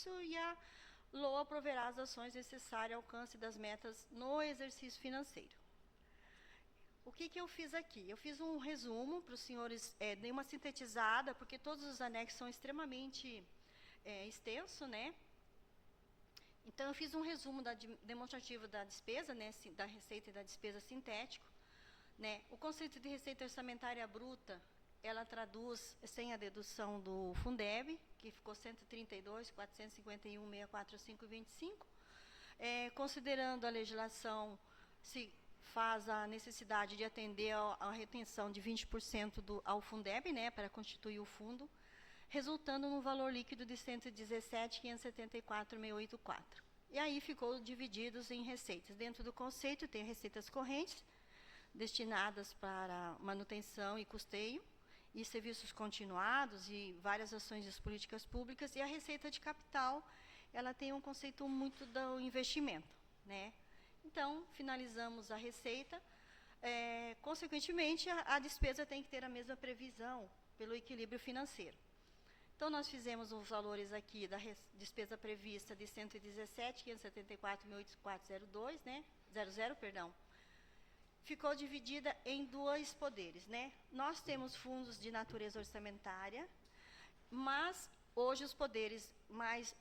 exercício e a LOA proverá as ações necessárias ao alcance das metas no exercício financeiro. O que eu fiz aqui? Eu fiz um resumo para os senhores, dei uma sintetizada, porque todos os anexos são extremamente extensos, né? Então, eu fiz um resumo demonstrativo da despesa, né, da receita e da despesa sintético. Né? O conceito de receita orçamentária bruta, ela traduz, sem a dedução do Fundeb, que ficou 132.451.645,25. Considerando a legislação, se faz a necessidade de atender a retenção de 20% ao Fundeb, né, para constituir o fundo, resultando num valor líquido de 117.574.684. E aí ficou divididos em receitas. Dentro do conceito tem receitas correntes, destinadas para manutenção e custeio, e serviços continuados e várias ações das políticas públicas, e a receita de capital, ela tem um conceito muito do investimento, né? Então, finalizamos a receita, consequentemente, a despesa tem que ter a mesma previsão pelo equilíbrio financeiro. Então, nós fizemos os valores aqui da despesa prevista de 117.574.804,02, né? 00, perdão. Ficou dividida em dois poderes, né? Nós temos fundos de natureza orçamentária, mas hoje os poderes mais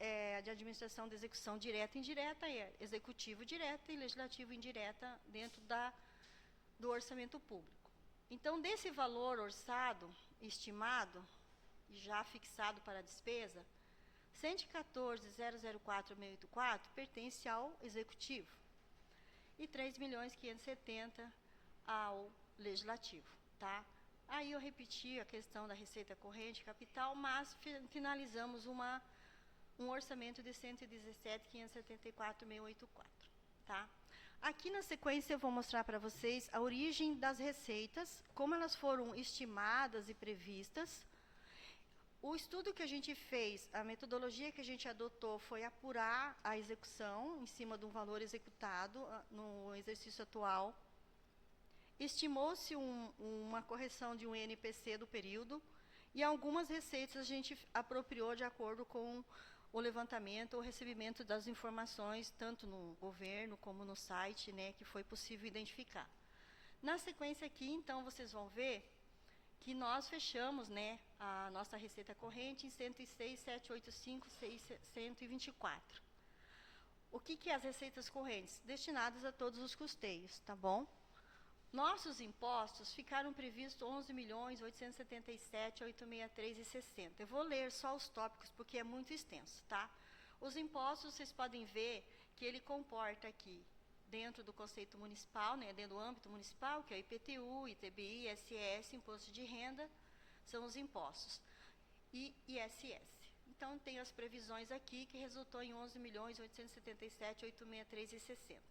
de administração de execução direta e indireta é executivo direta e legislativo indireta dentro do orçamento público. Então, desse valor orçado, estimado, e já fixado para a despesa, 114.004.684 pertence ao executivo e 3.570.000 ao legislativo, tá? Aí eu repeti a questão da receita corrente capital, mas finalizamos um orçamento de 117.574.684, tá? Aqui na sequência eu vou mostrar para vocês a origem das receitas, como elas foram estimadas e previstas. O estudo que a gente fez, a metodologia que a gente adotou foi apurar a execução em cima de um valor executado no exercício atual. Estimou-se uma correção de um INPC do período e algumas receitas a gente apropriou de acordo com o levantamento ou recebimento das informações, tanto no governo como no site, né, que foi possível identificar. Na sequência aqui, então, vocês vão ver que nós fechamos, né, a nossa receita corrente em 106.785.624. O que é as receitas correntes? Destinadas a todos os custeios, tá bom? Nossos impostos ficaram previstos 11.877.863,60. Eu vou ler só os tópicos, porque é muito extenso, tá? Os impostos, vocês podem ver que ele comporta aqui, dentro do conceito municipal, né, dentro do âmbito municipal, que é IPTU, ITBI, ISS, Imposto de Renda, são os impostos, e ISS. Então, tem as previsões aqui, que resultou em 11.877.863,60.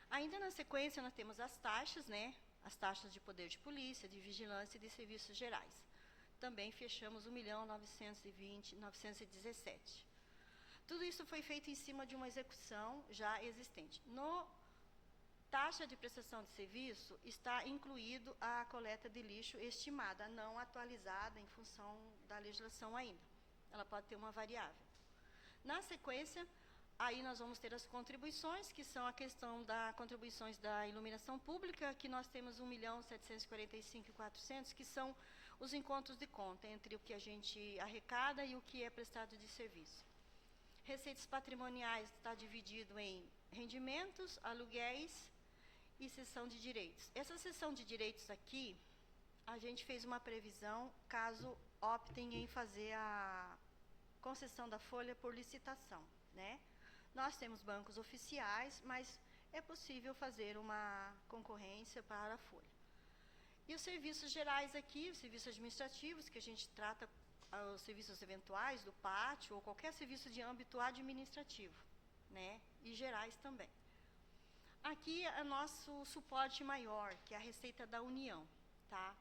Ainda na sequência, nós temos as taxas, né, as taxas de poder de polícia, de vigilância e de serviços gerais. Também fechamos 1.920.917. Tudo isso foi feito em cima de uma execução já existente. No taxa de prestação de serviço está incluído a coleta de lixo estimada, não atualizada em função da legislação ainda. Ela pode ter uma variável. Na sequência, aí nós vamos ter as contribuições, que são a questão das contribuições da iluminação pública, que nós temos 1.745.400, que são os encontros de conta entre o que a gente arrecada e o que é prestado de serviço. Receitas patrimoniais está dividido em rendimentos, aluguéis e cessão de direitos. Essa cessão de direitos aqui, a gente fez uma previsão caso optem em fazer a concessão da folha por licitação, né? Nós temos bancos oficiais, mas é possível fazer uma concorrência para a folha. E os serviços gerais aqui, os serviços administrativos, que a gente trata os serviços eventuais do pátio ou qualquer serviço de âmbito administrativo, né? E gerais também. Aqui é nosso suporte maior, que é a receita da União, tá?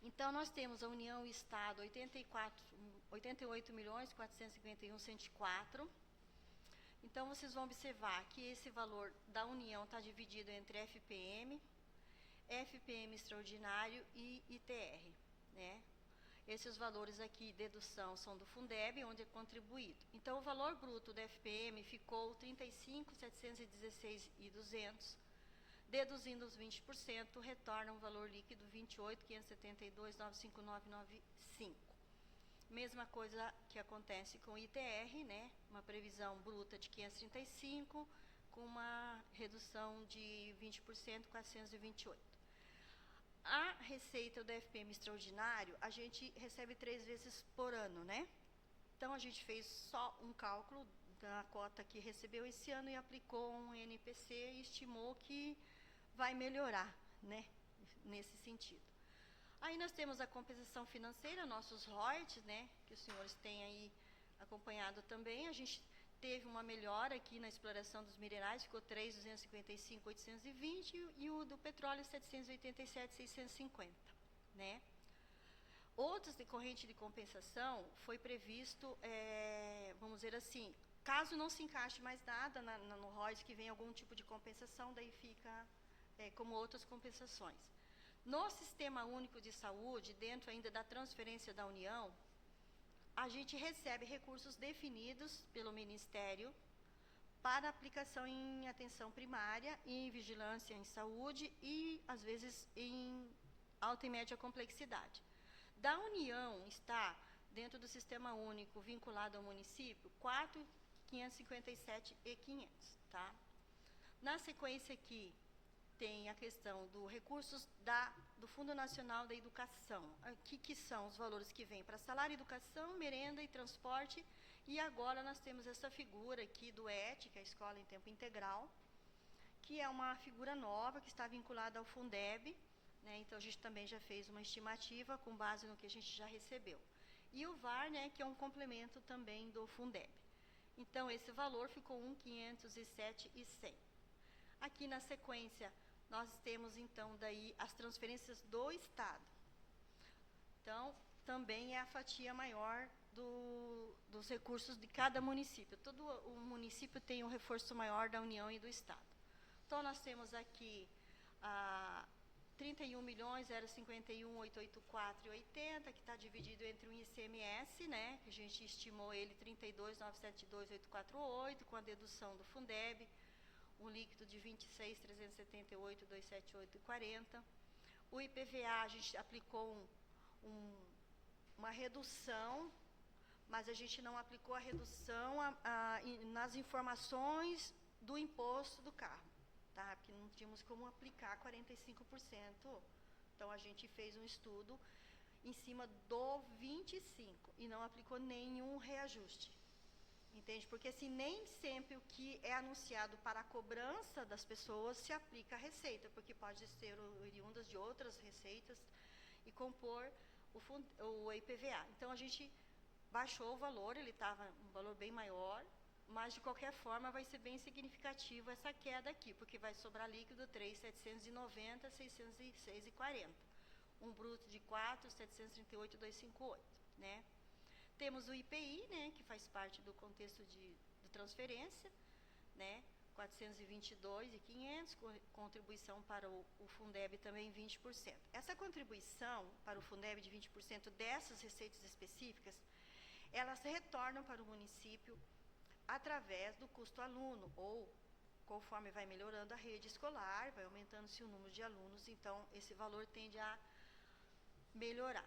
Então, nós temos a União e o Estado, 88.451.104. Então, vocês vão observar que esse valor da União está dividido entre FPM, FPM extraordinário e ITR, né? Esses valores aqui, dedução, são do Fundeb, onde é contribuído. Então, o valor bruto do FPM ficou 35.716.200. Deduzindo os 20%, retorna um valor líquido 28.572.95995. Mesma coisa que acontece com o ITR, né? Uma previsão bruta de 535, com uma redução de 20%, 428. A receita do FPM extraordinário, a gente recebe 3 vezes por ano, né? Então, a gente fez só um cálculo da cota que recebeu esse ano e aplicou um NPC e estimou que vai melhorar, né? Nesse sentido. Aí nós temos a compensação financeira, nossos royalties, né? Que os senhores têm aí acompanhado também. A gente teve uma melhora aqui na exploração dos minerais, ficou 3.255.820 e o do petróleo 787.650, né? Outros decorrentes de compensação foi previsto, vamos dizer assim, caso não se encaixe mais nada no ROIs que vem algum tipo de compensação, daí fica como outras compensações. No Sistema Único de Saúde, dentro ainda da transferência da União, a gente recebe recursos definidos pelo Ministério para aplicação em atenção primária, em vigilância em saúde e, às vezes, em alta e média complexidade. Da União está, dentro do Sistema Único vinculado ao município, 4.557.500, tá? Na sequência aqui, tem a questão dos recursos do Fundo Nacional da Educação, aqui que são os valores que vêm para salário, educação, merenda e transporte, e agora nós temos essa figura aqui do ET, que é a Escola em Tempo Integral, que é uma figura nova, que está vinculada ao Fundeb, né? Então a gente também já fez uma estimativa com base no que a gente já recebeu. E o VAR, né, que é um complemento também do Fundeb. Então esse valor ficou 1.507.100. Aqui na sequência, nós temos, então, daí as transferências do Estado. Então, também é a fatia maior dos recursos de cada município. Todo o município tem um reforço maior da União e do Estado. Então, nós temos aqui 31.051.884,80, que está dividido entre o ICMS, né, que a gente estimou ele 32.972.848, com a dedução do Fundeb, um líquido de 26.378.278,40. O IPVA, a gente aplicou uma redução, mas a gente não aplicou a redução nas informações do imposto do carro, tá? Porque não tínhamos como aplicar 45%. Então, a gente fez um estudo em cima do 25% e não aplicou nenhum reajuste. Entende? Porque assim, nem sempre o que é anunciado para a cobrança das pessoas se aplica à receita, porque pode ser oriundas de outras receitas e compor o IPVA. Então, a gente baixou o valor, ele estava um valor bem maior, mas de qualquer forma vai ser bem significativo essa queda aqui, porque vai sobrar líquido 3.790.606,40. Um bruto de 4.738.258, né? Temos o IPI, né, que faz parte do contexto de transferência, né, 422.500, contribuição para o Fundeb também 20%. Essa contribuição para o Fundeb de 20% dessas receitas específicas, elas retornam para o município através do custo aluno, ou conforme vai melhorando a rede escolar, vai aumentando-se o número de alunos, então esse valor tende a melhorar.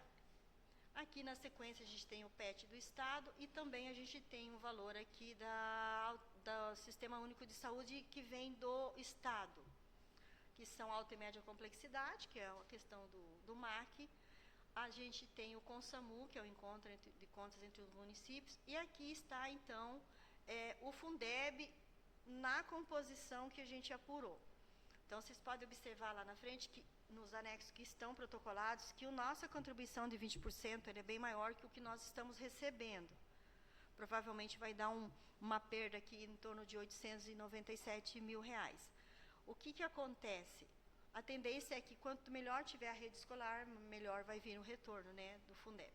Aqui na sequência a gente tem o PET do Estado e também a gente tem um valor aqui do Sistema Único de Saúde que vem do Estado, que são alta e média complexidade, que é a questão do MAC. A gente tem o CONSAMU, que é o encontro de contas entre os municípios, e aqui está então o Fundeb na composição que a gente apurou. Então, vocês podem observar lá na frente, que nos anexos que estão protocolados, que a nossa contribuição de 20% é bem maior que o que nós estamos recebendo. Provavelmente vai dar uma perda aqui em torno de R$897 mil. O que acontece? A tendência é que quanto melhor tiver a rede escolar, melhor vai vir o retorno, né, do Fundeb.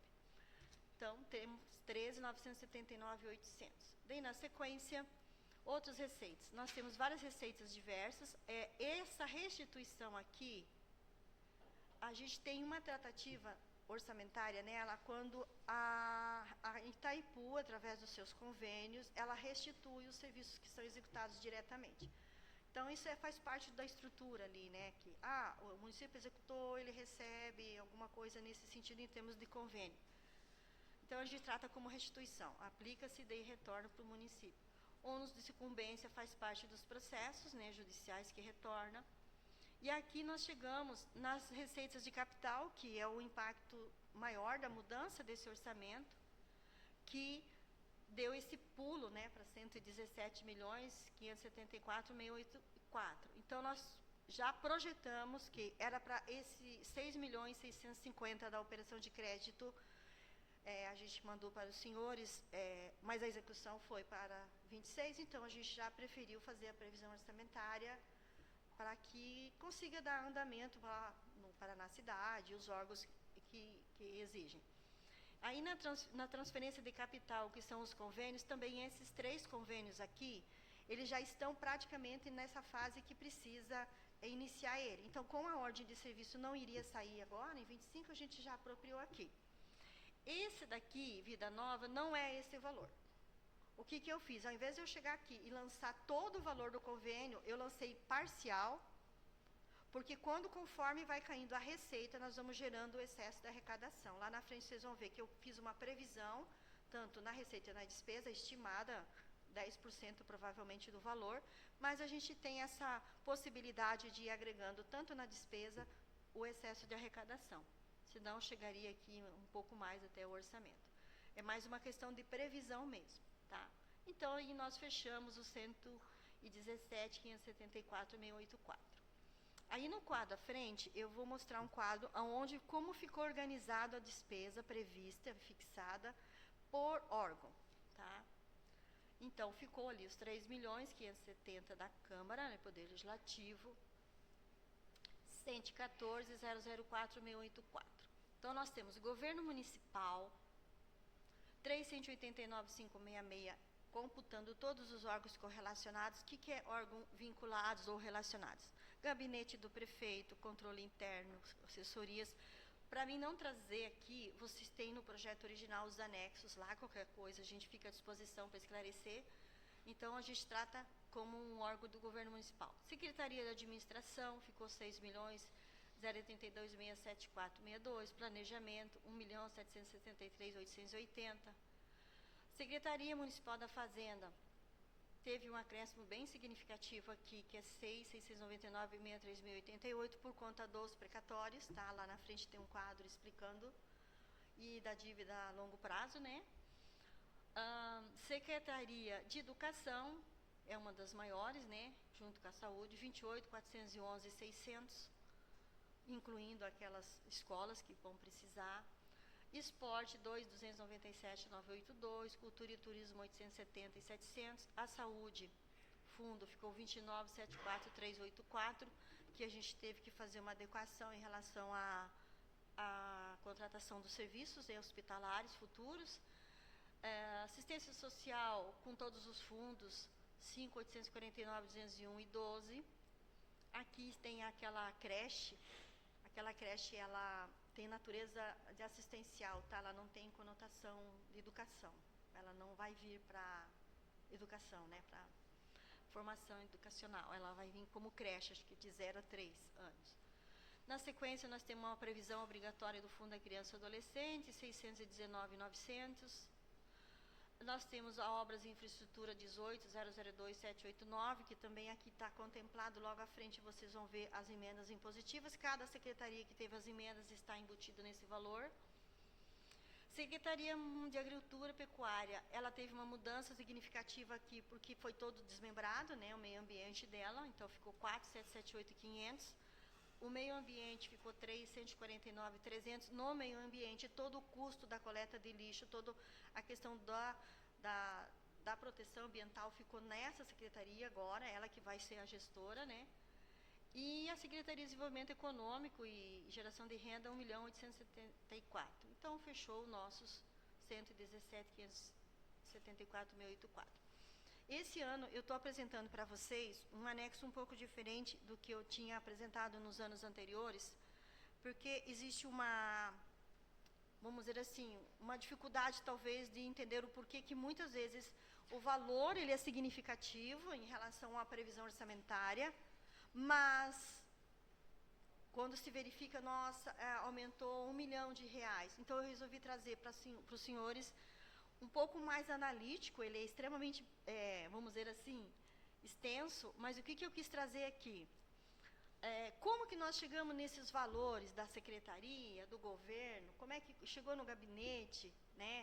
Então, temos 13.979.800. Daí, na sequência, outras receitas. Nós temos várias receitas diversas. Essa restituição aqui, a gente tem uma tratativa orçamentária nela quando a Itaipu, através dos seus convênios, ela restitui os serviços que são executados diretamente. Então, isso faz parte da estrutura ali, né? Que, o município executou, ele recebe alguma coisa nesse sentido em termos de convênio. Então, a gente trata como restituição. Aplica-se e retorna para o município. Ônus de sucumbência faz parte dos processos, né, judiciais que retorna. E aqui nós chegamos nas receitas de capital, que é o impacto maior da mudança desse orçamento, que deu esse pulo, né, para 117.574.684. Então, nós já projetamos que era para esse 6.650.000 da operação de crédito, a gente mandou para os senhores, mas a execução foi para 26, então a gente já preferiu fazer a previsão orçamentária para que consiga dar andamento lá no Paraná Cidade, os órgãos que exigem. Aí, na transferência de capital, que são os convênios, também esses 3 convênios aqui, eles já estão praticamente nessa fase que precisa iniciar ele. Então, como a ordem de serviço não iria sair agora, em 25, a gente já apropriou aqui. Esse daqui, Vida Nova, não é esse valor. O que eu fiz? Ao invés de eu chegar aqui e lançar todo o valor do convênio, eu lancei parcial, porque conforme vai caindo a receita, nós vamos gerando o excesso da arrecadação. Lá na frente vocês vão ver que eu fiz uma previsão, tanto na receita e na despesa, estimada 10% provavelmente do valor, mas a gente tem essa possibilidade de ir agregando tanto na despesa o excesso de arrecadação. Senão chegaria aqui um pouco mais até o orçamento. É mais uma questão de previsão mesmo, tá? Então, aí nós fechamos os 117.574.684. Aí no quadro à frente, eu vou mostrar um quadro onde como ficou organizado a despesa prevista, fixada por órgão, tá? Então, ficou ali os 3.570.000 da Câmara, né, Poder Legislativo, 114.004.684. Então, nós temos o Governo Municipal, 389.566, computando todos os órgãos correlacionados. O que é órgão vinculados ou relacionados? Gabinete do prefeito, controle interno, assessorias. Para mim não trazer aqui, vocês têm no projeto original os anexos lá, qualquer coisa, a gente fica à disposição para esclarecer. Então, a gente trata como um órgão do governo municipal. Secretaria de Administração, ficou 6.032.674.62. Planejamento, 1.773.880. Secretaria Municipal da Fazenda, teve um acréscimo bem significativo aqui, que é 6.699.63.088, por conta dos precatórios, tá? Lá na frente tem um quadro explicando, e da dívida a longo prazo, né? Secretaria de Educação, é uma das maiores, né? Junto com a Saúde, 28.411.600, incluindo aquelas escolas que vão precisar. Esporte, 2.297.982, Cultura e Turismo, 870.700. A Saúde, fundo, ficou 29.743.84, que a gente teve que fazer uma adequação em relação à contratação dos serviços hospitalares futuros. Assistência Social, com todos os fundos, 5.849.201.12. Aqui tem aquela creche, ela tem natureza de assistencial, tá? Ela não tem conotação de educação. Ela não vai vir para educação, né? Para formação educacional. Ela vai vir como creche, acho que de 0 a 3 anos. Na sequência, nós temos uma previsão obrigatória do Fundo da Criança e Adolescente, 619.900. Nós temos a Obras de Infraestrutura 18.002.789, que também aqui está contemplado. Logo à frente vocês vão ver as emendas impositivas. Cada secretaria que teve as emendas está embutida nesse valor. Secretaria de Agricultura e Pecuária, ela teve uma mudança significativa aqui, porque foi todo desmembrado, né, o meio ambiente dela, então ficou 4.778.500. O meio ambiente ficou 3.149.300. No meio ambiente, todo o custo da coleta de lixo, toda a questão da proteção ambiental ficou nessa secretaria agora, ela que vai ser a gestora, né? E a Secretaria de Desenvolvimento Econômico e Geração de Renda, 1.874. Então, fechou nossos 117.574.084. Esse ano, eu estou apresentando para vocês um anexo um pouco diferente do que eu tinha apresentado nos anos anteriores, porque existe uma vamos dizer assim, uma dificuldade talvez de entender o porquê que muitas vezes o valor ele é significativo em relação à previsão orçamentária, mas quando se verifica, nossa, aumentou R$ 1 milhão. Então, eu resolvi trazer para os senhores um pouco mais analítico, ele é extremamente, vamos dizer assim, extenso, mas o que eu quis trazer aqui? Como que nós chegamos nesses valores da secretaria, do governo, como é que chegou no gabinete, né?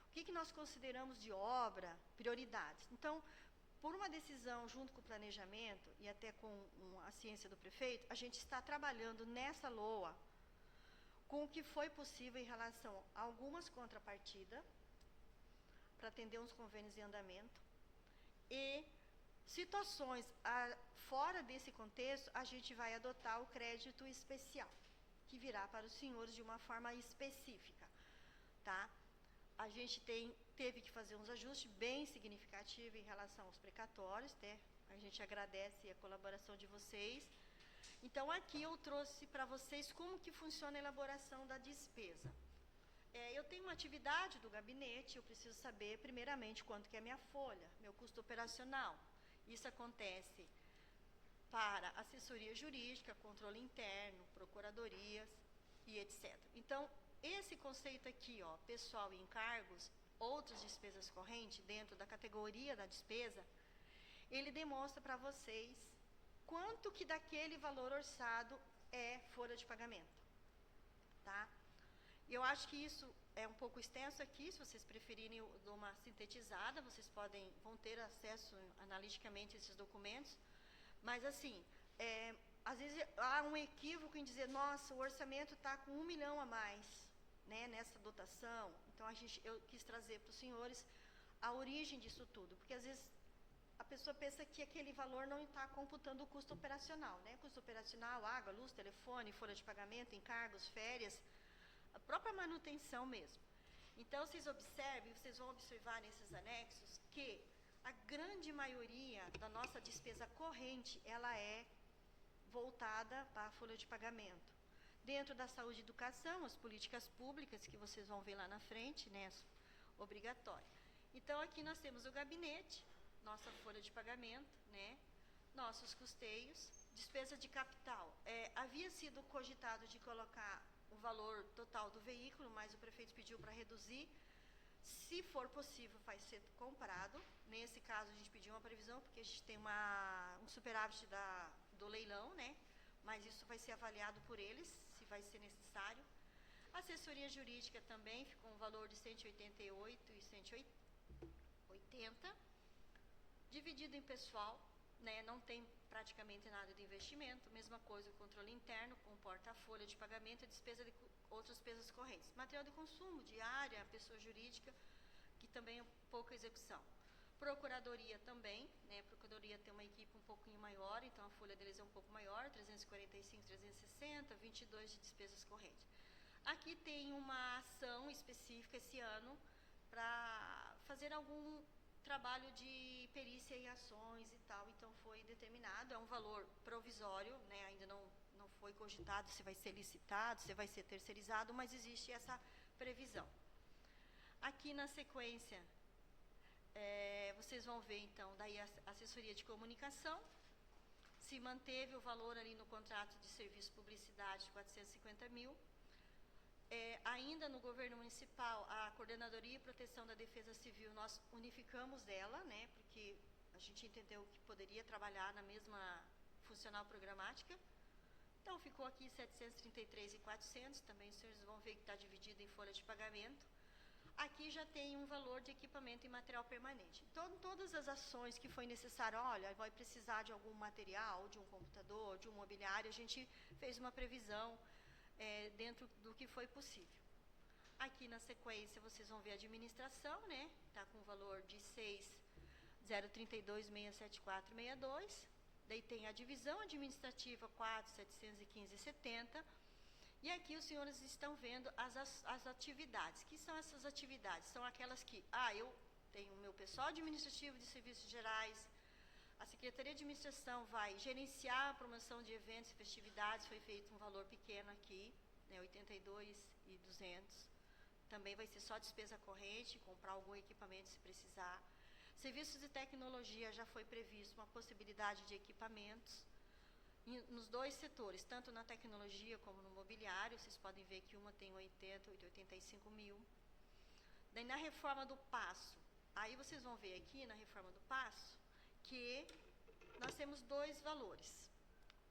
O que nós consideramos de obra, prioridades. Então, por uma decisão junto com o planejamento e até com a ciência do prefeito, a gente está trabalhando nessa LOA com o que foi possível em relação a algumas contrapartidas para atender uns convênios em andamento e situações fora desse contexto, a gente vai adotar o crédito especial, que virá para os senhores de uma forma específica, tá? A gente teve que fazer uns ajustes bem significativos em relação aos precatórios, né? A gente agradece a colaboração de vocês. Então, aqui eu trouxe para vocês como que funciona a elaboração da despesa. Eu tenho uma atividade do gabinete, eu preciso saber, primeiramente, quanto que é a minha folha, meu custo operacional. Isso acontece para assessoria jurídica, controle interno, procuradorias e etc. Então, esse conceito aqui, ó, pessoal e encargos, outras despesas correntes, dentro da categoria da despesa, ele demonstra para vocês quanto que daquele valor orçado é folha de pagamento, tá? Eu acho que isso é um pouco extenso aqui, se vocês preferirem, eu dou uma sintetizada, vocês vão ter acesso analiticamente a esses documentos, mas assim, às vezes há um equívoco em dizer, nossa, o orçamento está com 1 milhão a mais, né, nessa dotação. Então, eu quis trazer para os senhores a origem disso tudo, porque às vezes a pessoa pensa que aquele valor não está computando o custo operacional, né? Custo operacional, água, luz, telefone, folha de pagamento, encargos, férias, a própria manutenção mesmo. Então, vocês vão observar nesses anexos que a grande maioria da nossa despesa corrente, ela é voltada para a folha de pagamento. Dentro da saúde e educação, as políticas públicas, que vocês vão ver lá na frente, né, obrigatória. Então, aqui nós temos o gabinete, nossa folha de pagamento, né, nossos custeios, despesa de capital. Havia sido cogitado de colocar o valor total do veículo, mas o prefeito pediu para reduzir. Se for possível, vai ser comprado. Nesse caso, a gente pediu uma previsão, porque a gente tem um superávit do leilão, né? Mas isso vai ser avaliado por eles, se vai ser necessário. Assessoria jurídica também ficou um valor de 188 e 180. Dividido em pessoal, né? Não tem praticamente nada de investimento. Mesma coisa, o controle interno comporta a folha de pagamento e despesa de outras despesas correntes. Material de consumo, diária, pessoa jurídica, que também é pouca execução. Procuradoria também, né? Procuradoria tem uma equipe um pouquinho maior, então a folha deles é um pouco maior, 345, 360, 22 de despesas correntes. Aqui tem uma ação específica esse ano para fazer algum trabalho de perícia em ações e tal, então foi determinado, é um valor provisório, né? Ainda não foi cogitado se vai ser licitado, se vai ser terceirizado, mas existe essa previsão. Aqui na sequência, vocês vão ver, então, daí a assessoria de comunicação, se manteve o valor ali no contrato de serviço publicidade de 450 mil. Ainda no governo municipal, a Coordenadoria e Proteção da Defesa Civil, nós unificamos ela, né, porque a gente entendeu que poderia trabalhar na mesma funcional programática. Então, ficou aqui 733.400, também os senhores vão ver que está dividido em folha de pagamento. Aqui já tem um valor de equipamento e material permanente. Então, todas as ações que foi necessário, olha, vai precisar de algum material, de um computador, de um mobiliário, a gente fez uma previsão dentro do que foi possível. Aqui na sequência, vocês vão ver a administração, né? Está com o valor de 6.032.674.62. Daí tem a divisão administrativa 4.715.70. E aqui os senhores estão vendo as atividades. Que são essas atividades? São aquelas que, eu tenho o meu pessoal administrativo de serviços gerais, a Secretaria de Administração vai gerenciar a promoção de eventos e festividades, foi feito um valor pequeno aqui, né, 82.200, também vai ser só despesa corrente, comprar algum equipamento se precisar. Serviços de tecnologia já foi previsto uma possibilidade de equipamentos nos dois setores, tanto na tecnologia como no mobiliário. Vocês podem ver que uma tem 80, 85 mil. Daí na reforma do paço, aí vocês vão ver aqui na reforma do paço que nós temos dois valores.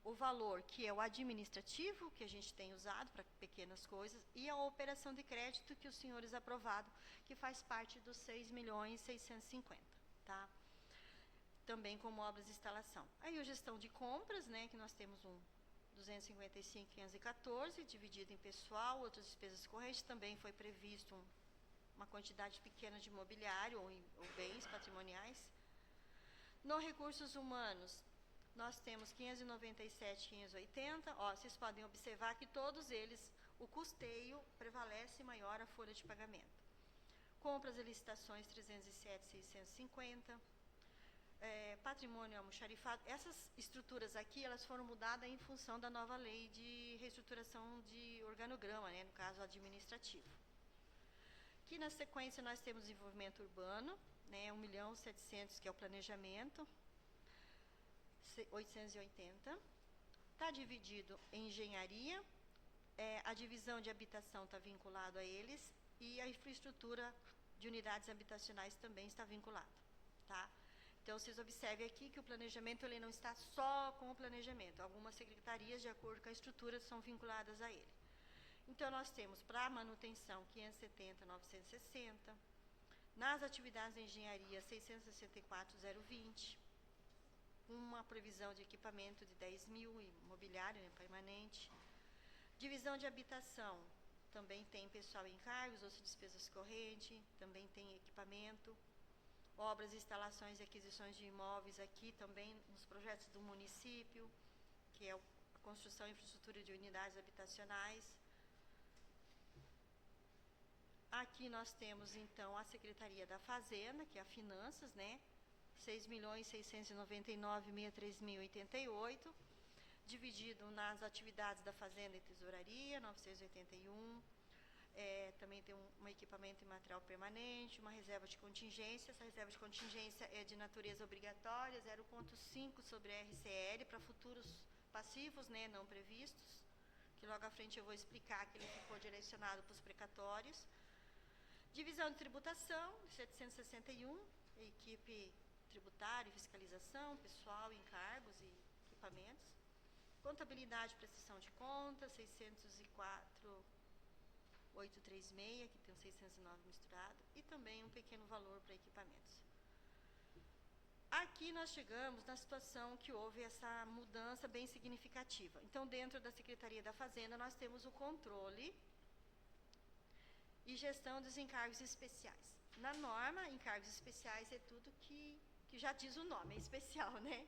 O valor que é o administrativo, que a gente tem usado para pequenas coisas, e a operação de crédito que os senhores aprovaram, que faz parte dos 6.650.000, tá? Também como obras de instalação. Aí a gestão de compras, né, que nós temos 255.514, dividido em pessoal, outras despesas correntes, também foi previsto uma quantidade pequena de mobiliário ou bens patrimoniais. No recursos humanos, nós temos 597.580. Ó, vocês podem observar que todos eles, o custeio prevalece maior a folha de pagamento. Compras e licitações, 307.650. Patrimônio almoxarifado. Essas estruturas aqui, elas foram mudadas em função da nova lei de reestruturação de organograma, né, no caso administrativo. Aqui na sequência nós temos desenvolvimento urbano, né, 1.700.000, que é o planejamento, 880. Está dividido em engenharia, a divisão de habitação está vinculado a eles, e a infraestrutura de unidades habitacionais também está vinculada, tá? Então, vocês observem aqui que o planejamento ele não está só com o planejamento. Algumas secretarias, de acordo com a estrutura, são vinculadas a ele. Então, nós temos para manutenção 570.960, nas atividades de engenharia 664.020, uma previsão de equipamento de 10.000, imobiliário, né, permanente. Divisão de habitação, também tem pessoal em cargos, outras despesas correntes, também tem equipamento. Obras, instalações e aquisições de imóveis aqui também nos projetos do município, que é a construção e infraestrutura de unidades habitacionais. Aqui nós temos, então, a Secretaria da Fazenda, que é a Finanças, né? 6.699.063.088, dividido nas atividades da Fazenda e Tesouraria, 981. Também tem um equipamento e material permanente, uma reserva de contingência. Essa reserva de contingência é de natureza obrigatória, 0,5 sobre a RCL, para futuros passivos, né, não previstos, que logo à frente eu vou explicar que ele ficou direcionado para os precatórios. Divisão de tributação, 761, equipe tributária, fiscalização, pessoal, encargos e equipamentos. Contabilidade e prestação de contas, 604.836, aqui tem um 609 misturado, e também um pequeno valor para equipamentos. Aqui nós chegamos na situação que houve essa mudança bem significativa. Então, dentro da Secretaria da Fazenda, nós temos o controle e gestão dos encargos especiais. Na norma, encargos especiais é tudo que já diz o nome, é especial, né?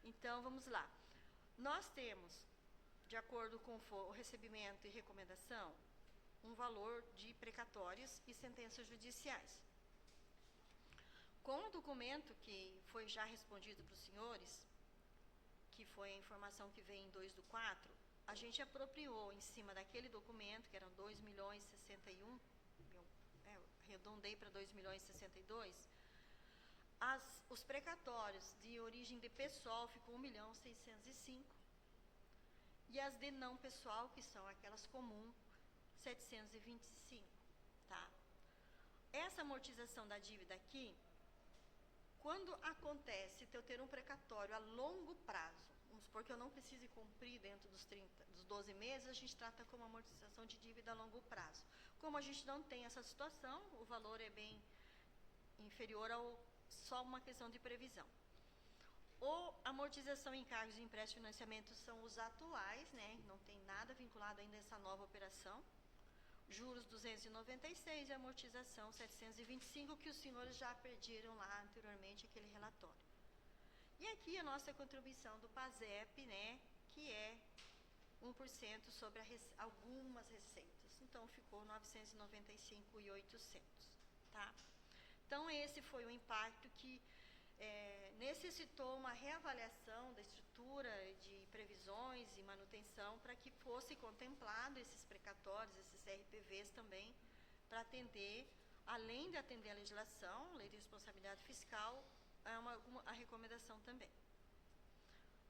Então, vamos lá. Nós temos, de acordo com o recebimento e recomendação, um valor de precatórios e sentenças judiciais. Com o documento que foi já respondido para os senhores, que foi a informação que vem em 2/4, a gente apropriou em cima daquele documento, que eram 2.061, arredondei para 2.062, os precatórios de origem de pessoal ficou 1.605, e as de não pessoal, que são aquelas comuns, 725, tá? Essa amortização da dívida aqui, quando acontece eu ter um precatório a longo prazo, vamos supor que eu não precise cumprir dentro dos 12 meses, a gente trata como amortização de dívida a longo prazo. Como a gente não tem essa situação, o valor é bem inferior ao só uma questão de previsão. Ou amortização em encargos de empréstimo e financiamento são os atuais, né? Não tem nada vinculado ainda a essa nova operação. Juros 296 e amortização 725, que os senhores já pediram lá anteriormente aquele relatório. E aqui a nossa contribuição do PASEP, né, que é 1% sobre algumas receitas. Então, ficou 995.800, tá? Então, esse foi o impacto que necessitou uma reavaliação da estrutura de previsões e manutenção para que fosse contemplado esses precatórios, esses RPVs também, para atender, além de atender a legislação, lei de responsabilidade fiscal, a recomendação também.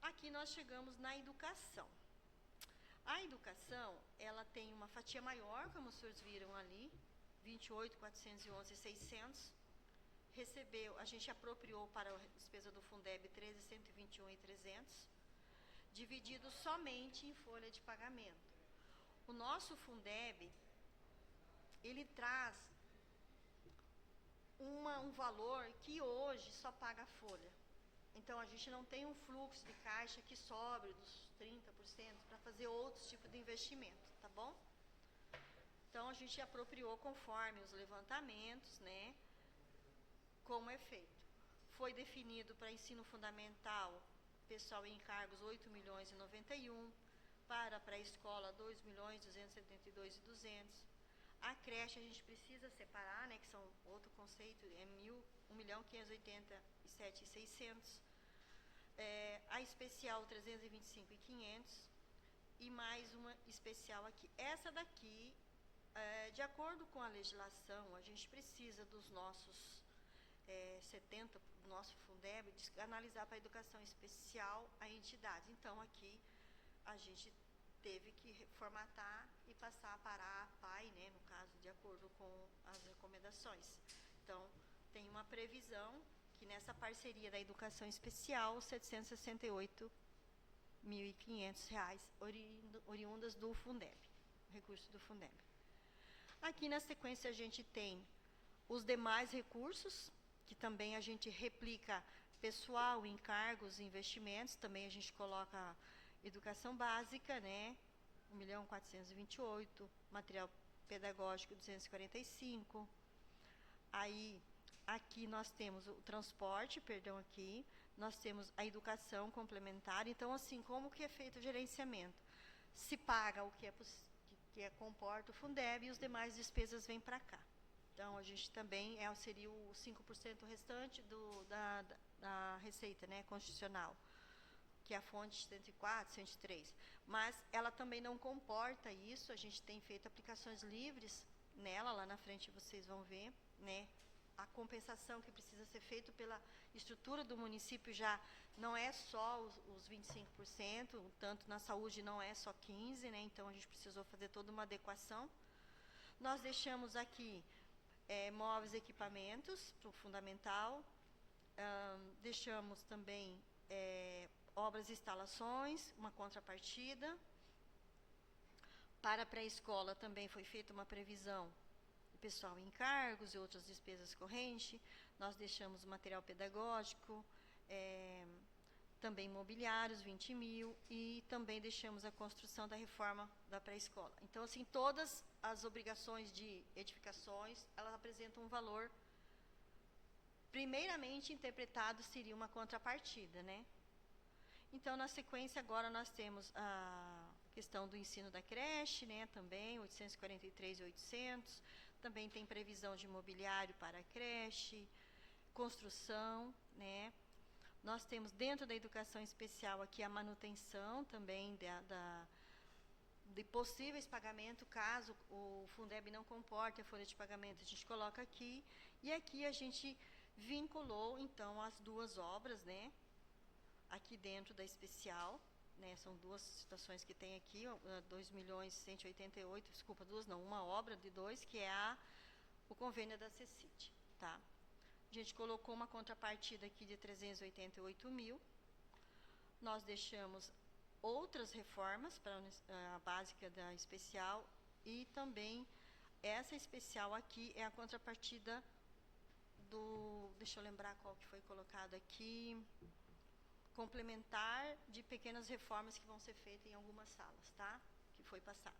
Aqui nós chegamos na educação. A educação, ela tem uma fatia maior, como os senhores viram ali, 28.411.600. Recebeu, a gente apropriou para a despesa do Fundeb 13.121.300, dividido somente em folha de pagamento. O nosso Fundeb, ele traz um valor que hoje só paga a folha. Então, a gente não tem um fluxo de caixa que sobre dos 30% para fazer outros tipos de investimento, tá bom? Então, a gente apropriou conforme os levantamentos, né? Como é feito. Foi definido para ensino fundamental, pessoal em encargos, 8.091.091, para pré-escola, 2.272.200. A creche a gente precisa separar, né, que são outro conceito, é 1.587.600. A especial 325.500 e mais uma especial aqui. Essa daqui, de acordo com a legislação, a gente precisa dos nossos 70 do nosso Fundeb, analisar para a educação especial a entidade. Então, aqui a gente teve que formatar e passar para a PAI, né, no caso, de acordo com as recomendações. Então, tem uma previsão que nessa parceria da educação especial, R$ 768.500 oriundas do Fundeb, recurso do Fundeb. Aqui na sequência a gente tem os demais recursos, que também a gente replica pessoal, encargos, investimentos, também a gente coloca educação básica, né, 1.428.000, material pedagógico 245. Aí, aqui nós temos o transporte, aqui, nós temos a educação complementar. Então, assim, como que é feito o gerenciamento? Se paga o que comporta o Fundeb e os demais despesas vêm para cá. Então, a gente também seria o 5% restante da receita, né, constitucional, que é a fonte 104, 103. Mas ela também não comporta isso, a gente tem feito aplicações livres nela, lá na frente vocês vão ver, né, a compensação que precisa ser feita pela estrutura do município já não é só os 25%, tanto na saúde não é só 15%, né, então a gente precisou fazer toda uma adequação. Nós deixamos aqui móveis e equipamentos para o fundamental, deixamos também obras e instalações, uma contrapartida. Para a pré-escola também foi feita uma previsão do pessoal em encargos e outras despesas correntes. Nós deixamos material pedagógico, também imobiliários, 20.000, e também deixamos a construção da reforma da pré-escola. Então, assim, todas as obrigações de edificações, elas apresentam um valor, primeiramente interpretado, seria uma contrapartida, né? Então, na sequência, agora nós temos a questão do ensino da creche, né, também, 843.800, também tem previsão de imobiliário para a creche, construção, né. Nós temos dentro da educação especial aqui a manutenção também de possíveis pagamentos, caso o Fundeb não comporte a folha de pagamento, a gente coloca aqui, e aqui a gente vinculou, então, as duas obras, né, aqui dentro da especial, né, são duas situações que tem aqui, 2.188.000, desculpa, duas não, uma obra de 2, que é o convênio da CECIT, tá? A gente colocou uma contrapartida aqui de 388.000, nós deixamos outras reformas para a básica da especial, e também essa especial aqui é a contrapartida deixa eu lembrar qual que foi colocado aqui, complementar de pequenas reformas que vão ser feitas em algumas salas, tá? Que foi passado.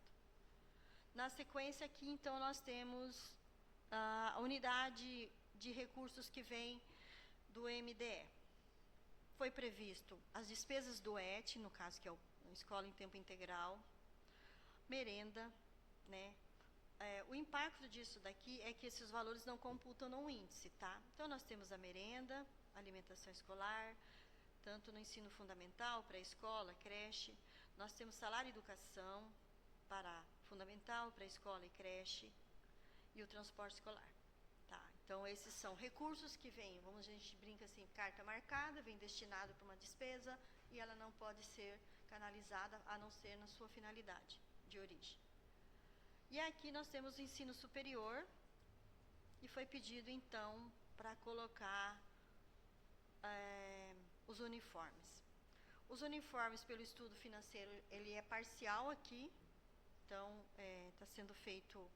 Na sequência aqui, então, nós temos a unidade de recursos que vem do MDE. Foi previsto as despesas do ET, no caso que é a Escola em Tempo Integral, merenda, né? O impacto disso daqui é que esses valores não computam no índice, tá? Então, nós temos a merenda, alimentação escolar, tanto no ensino fundamental, pré-escola, creche. Nós temos salário e educação para fundamental, pré-escola e creche. e o transporte escolar. Tá? Então, esses são recursos que vêm, a gente brinca assim, carta marcada, vem destinado para uma despesa e ela não pode ser canalizada a não ser na sua finalidade de origem. E aqui nós temos o ensino superior e foi pedido então para colocar os uniformes. Os uniformes, pelo estudo financeiro, ele é parcial aqui, então está sendo feito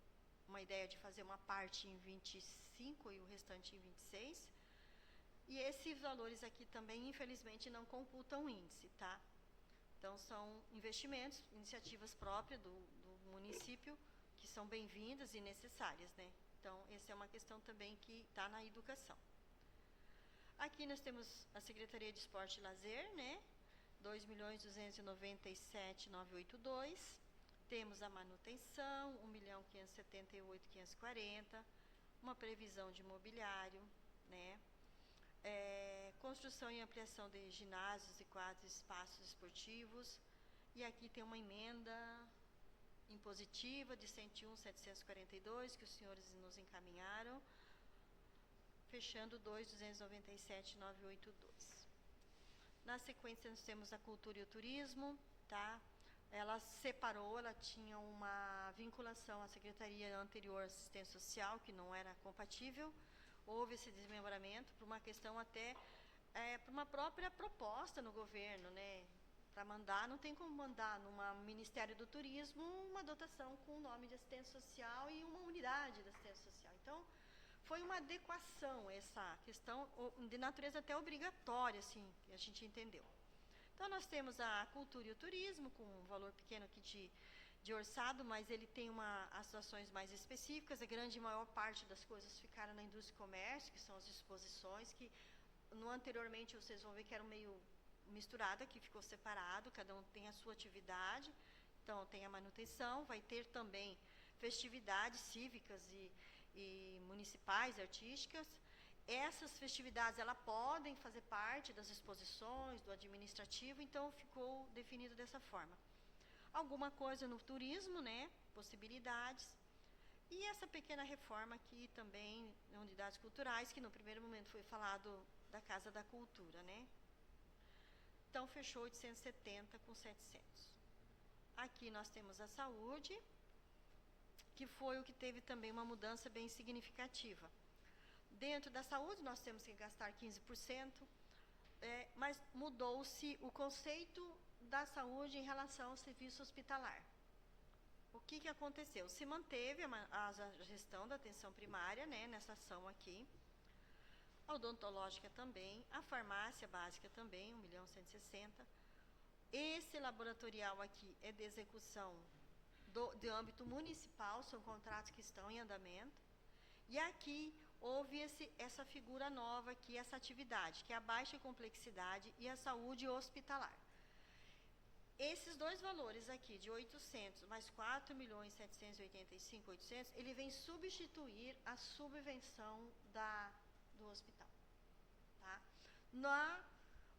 uma ideia de fazer uma parte em 25 e o restante em 26. E esses valores aqui também, infelizmente, não computam o índice, tá? Então, são investimentos, iniciativas próprias do município, que são bem-vindas e necessárias, né? Então, essa é uma questão também que está na educação. Aqui nós temos a Secretaria de Esporte e Lazer, né? 2.297.982. Temos a manutenção, 1.578.540. Uma previsão de imobiliário, né? Construção e ampliação de ginásios e quadros espaços esportivos. E aqui tem uma emenda impositiva de 101.742 que os senhores nos encaminharam, fechando 2.297.982. Na sequência, nós temos a cultura e o turismo, tá? Ela separou, ela tinha uma vinculação à Secretaria anterior, Assistência Social, que não era compatível. Houve esse desmembramento por uma questão até, por uma própria proposta no governo, né? Para mandar, não tem como mandar no Ministério do Turismo uma dotação com o nome de assistência social e uma unidade de assistência social. Então, foi uma adequação essa questão de natureza até obrigatória, assim, que a gente entendeu. Então, nós temos a cultura e o turismo, com um valor pequeno aqui de orçado, mas ele tem as situações mais específicas. A grande e maior parte das coisas ficaram na indústria e comércio, que são as exposições, que anteriormente vocês vão ver que eram meio misturada, que ficou separado, cada um tem a sua atividade. Então, tem a manutenção, vai ter também festividades cívicas e municipais, artísticas. Essas festividades, elas podem fazer parte das exposições, do administrativo, então ficou definido dessa forma. Alguma coisa no turismo, né? Possibilidades. E essa pequena reforma aqui também, na unidades culturais, que no primeiro momento foi falado da Casa da Cultura, né? Então, fechou 870 com 700. Aqui nós temos a saúde, que foi o que teve também uma mudança bem significativa. Dentro da saúde, nós temos que gastar 15%, mas mudou-se o conceito da saúde em relação ao serviço hospitalar. O que aconteceu? Se manteve a gestão da atenção primária, né, nessa ação aqui, a odontológica também, a farmácia básica também, 1.160.000. Esse laboratorial aqui é de execução do âmbito municipal, são contratos que estão em andamento. E aqui houve essa figura nova aqui, essa atividade, que é a baixa complexidade e a saúde hospitalar. Esses dois valores aqui, de 800 mais 4.785.800, ele vem substituir a subvenção do hospital. Tá? Na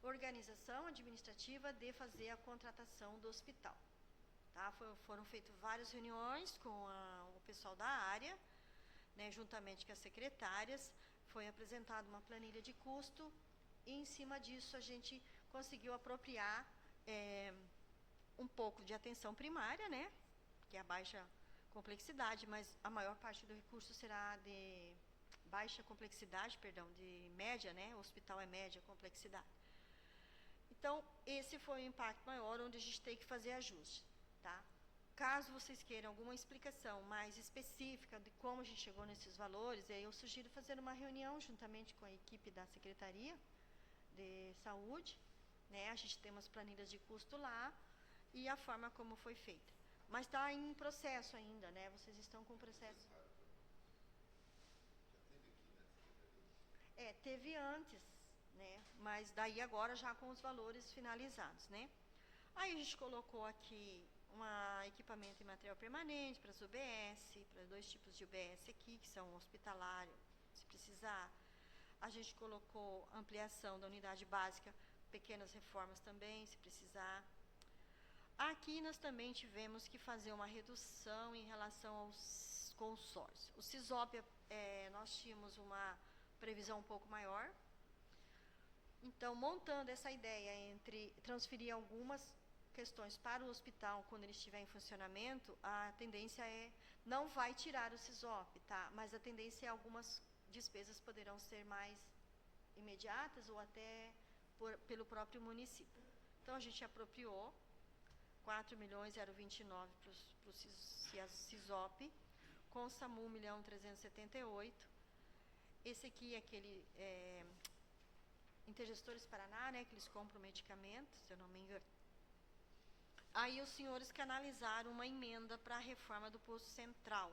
organização administrativa de fazer a contratação do hospital. Tá? Foram feitas várias reuniões com o pessoal da área, né, juntamente com as secretárias, foi apresentada uma planilha de custo e, em cima disso, a gente conseguiu apropriar um pouco de atenção primária, né, que é a baixa complexidade, mas a maior parte do recurso será de baixa complexidade, de média, né, o hospital é média complexidade. Então, esse foi o impacto maior, onde a gente tem que fazer ajuste, tá? Caso vocês queiram alguma explicação mais específica de como a gente chegou nesses valores, eu sugiro fazer uma reunião juntamente com a equipe da Secretaria de Saúde, né? A gente tem umas planilhas de custo lá e a forma como foi feita. Mas está em processo ainda, né? Vocês estão com o processo. Teve antes, né? Mas daí agora já com os valores finalizados, né? Aí a gente colocou aqui equipamento e material permanente para as UBS, para 2 tipos de UBS aqui, que são hospitalário, se precisar. A gente colocou ampliação da unidade básica, pequenas reformas também, se precisar. Aqui nós também tivemos que fazer uma redução em relação aos consórcio. O SISOP, nós tínhamos uma previsão um pouco maior. Então, montando essa ideia entre transferir algumas questões para o hospital quando ele estiver em funcionamento, a tendência não vai tirar o SISOP, tá? Mas a tendência é algumas despesas poderão ser mais imediatas ou até pelo próprio município. Então, a gente apropriou 4.029 para o SISOP, com o SAMU 1.378.000. Esse aqui é aquele Intergestores Paraná, né, que eles compram medicamentos, se eu não me engano. Aí os senhores canalizaram uma emenda para a reforma do posto central,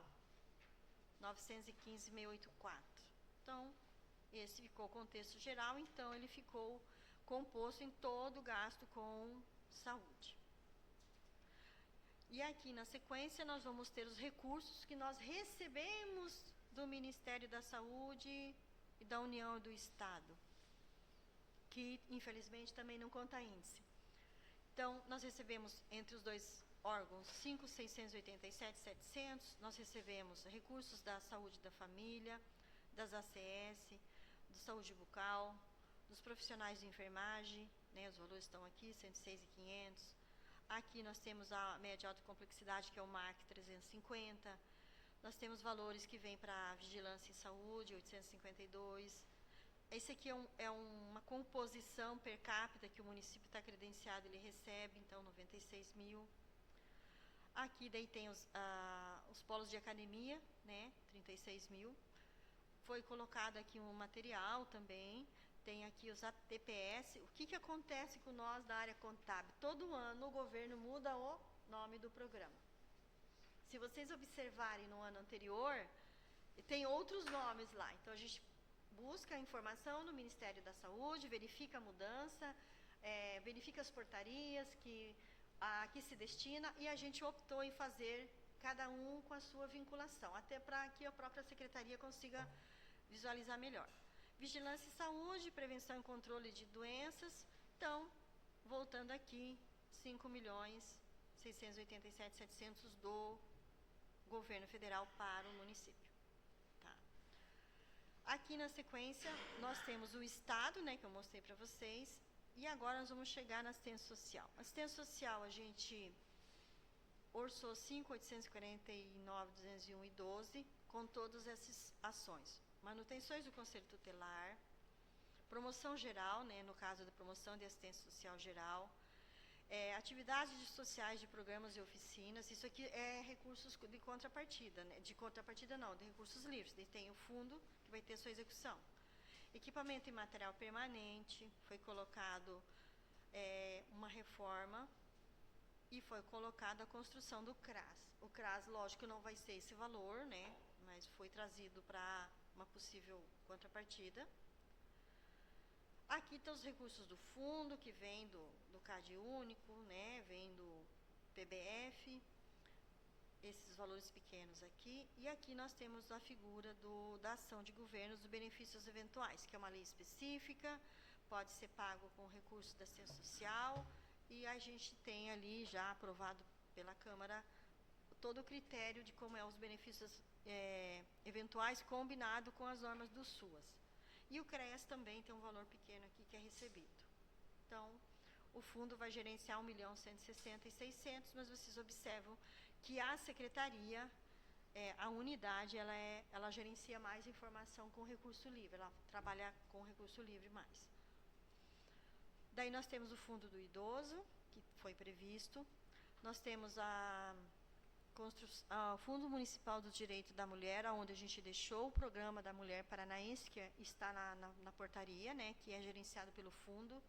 915.684. Então, esse ficou o contexto geral, então ele ficou composto em todo o gasto com saúde. E aqui na sequência nós vamos ter os recursos que nós recebemos do Ministério da Saúde e da União e do Estado, que infelizmente também não conta índice. Então, nós recebemos entre os dois órgãos 5.687.700, nós recebemos recursos da saúde da família, das ACS, do saúde bucal, dos profissionais de enfermagem, né, os valores estão aqui, 106.500. Aqui nós temos a média alta complexidade, que é o MARC 350. Nós temos valores que vêm para a vigilância em saúde, 852. Esse aqui é uma composição per capita que o município está credenciado, ele recebe, então 96.000. Aqui daí tem os polos de academia, né, 36.000. Foi colocado aqui um material também, tem aqui os ATPS. O que acontece com nós da área contábil? Todo ano o governo muda o nome do programa. Se vocês observarem no ano anterior, tem outros nomes lá, então a gente busca a informação no Ministério da Saúde, verifica a mudança, verifica as portarias a que se destina, e a gente optou em fazer cada um com a sua vinculação, até para que a própria Secretaria consiga visualizar melhor. Vigilância em saúde, prevenção e controle de doenças. Então, voltando aqui, 5.687.700 do governo federal para o município. Aqui na sequência, nós temos o Estado, né, que eu mostrei para vocês, e agora nós vamos chegar na assistência social. Assistência social, a gente orçou 5.849.201,12 com todas essas ações. Manutenções do Conselho Tutelar, promoção geral, né, no caso da promoção de assistência social geral, atividades sociais de programas e oficinas. Isso aqui é recursos de contrapartida, né? De contrapartida não, de recursos livres. Daí tem o fundo que vai ter sua execução. Equipamento e material permanente, foi colocado uma reforma e foi colocada a construção do CRAS. O CRAS, lógico, não vai ser esse valor, né? Mas foi trazido para uma possível contrapartida. Aqui estão os recursos do fundo, que vem do CAD único, né? Vem do PBF, esses valores pequenos aqui. E aqui nós temos a figura da ação de governos dos benefícios eventuais, que é uma lei específica, pode ser pago com recurso da assistência social, e a gente tem ali já aprovado pela Câmara todo o critério de como os benefícios eventuais combinado com as normas do SUAS. E o CREAS também tem um valor pequeno aqui que é recebido. Então, o fundo vai gerenciar 1.160.600, mas vocês observam que a secretaria, a unidade, ela gerencia mais informação com recurso livre, ela trabalha com recurso livre mais. Daí nós temos o fundo do idoso, que foi previsto. Nós temos o Fundo Municipal do Direito da Mulher, onde a gente deixou o programa da Mulher Paranaense, que está na portaria, né, que é gerenciado pelo fundo.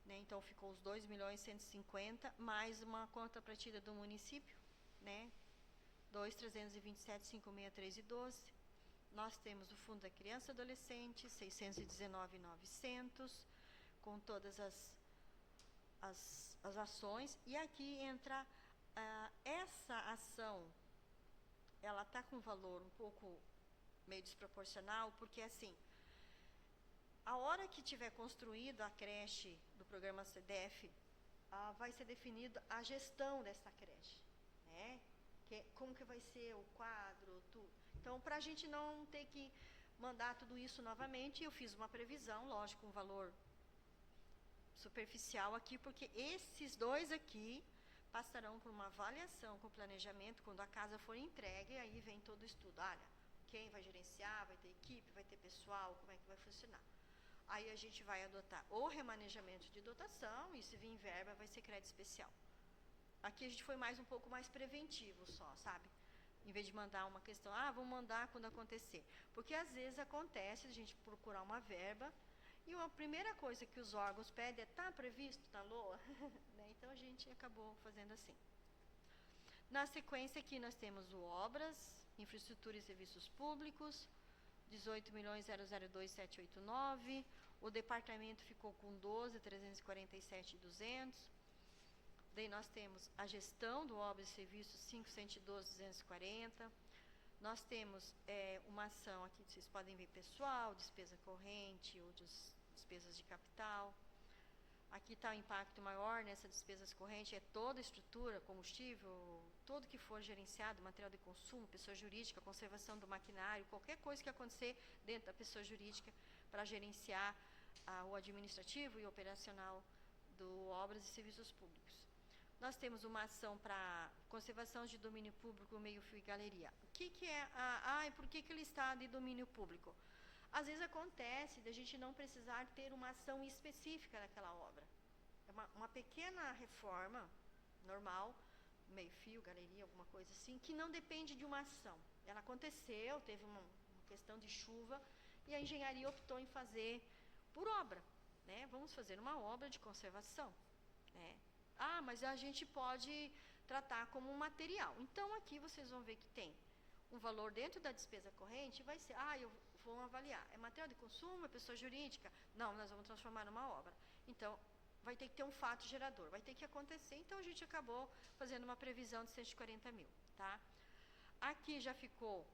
Né, então, ficou os 2.150.000, mais uma contrapartida do município, né, 2.327.563,12. Nós temos o Fundo da Criança e Adolescente, 619.900, com todas as ações. E aqui entra essa ação, ela está com um valor um pouco meio desproporcional, porque assim, a hora que tiver construído a creche do programa CDF, vai ser definida a gestão dessa creche, né? como que vai ser o quadro, tudo. Então, para a gente não ter que mandar tudo isso novamente, eu fiz uma previsão, lógico, um valor superficial aqui, porque esses dois aqui passarão por uma avaliação com planejamento, quando a casa for entregue, aí vem todo o estudo. Olha, quem vai gerenciar, vai ter equipe, vai ter pessoal, como é que vai funcionar. Aí a gente vai adotar o remanejamento de dotação, e se vir verba, vai ser crédito especial. Aqui a gente foi mais um pouco mais preventivo só, sabe? Em vez de mandar uma questão, vamos mandar quando acontecer. Porque às vezes acontece a gente procurar uma verba, e a primeira coisa que os órgãos pedem é, está previsto na LOA? Né? Então a gente acabou fazendo assim. Na sequência aqui nós temos o Obras, Infraestrutura e Serviços Públicos, 18.002.789. O departamento ficou com 12.347.200. Daí nós temos a gestão do Obras e Serviços, 5.112.240. Nós temos uma ação aqui, vocês podem ver pessoal, despesa corrente ou despesas de capital. Aqui está o impacto maior nessas despesas correntes, é toda a estrutura, combustível, tudo que for gerenciado, material de consumo, pessoa jurídica, conservação do maquinário, qualquer coisa que acontecer dentro da pessoa jurídica para gerenciar o administrativo e operacional do Obras e Serviços Públicos. Nós temos uma ação para conservação de domínio público, meio-fio e galeria. O que é e por que ele está de domínio público? Às vezes acontece de a gente não precisar ter uma ação específica naquela obra. É uma pequena reforma, normal, meio-fio, galeria, alguma coisa assim, que não depende de uma ação. Ela aconteceu, teve uma questão de chuva, e a engenharia optou em fazer por obra. Né? Vamos fazer uma obra de conservação. Né? Mas a gente pode tratar como um material. Então, aqui vocês vão ver que tem um valor dentro da despesa corrente, vai ser, eu vou avaliar, é material de consumo, é pessoa jurídica? Não, nós vamos transformar numa obra. Então, vai ter que ter um fato gerador, vai ter que acontecer. Então, a gente acabou fazendo uma previsão de 140 mil. Tá? Aqui já ficou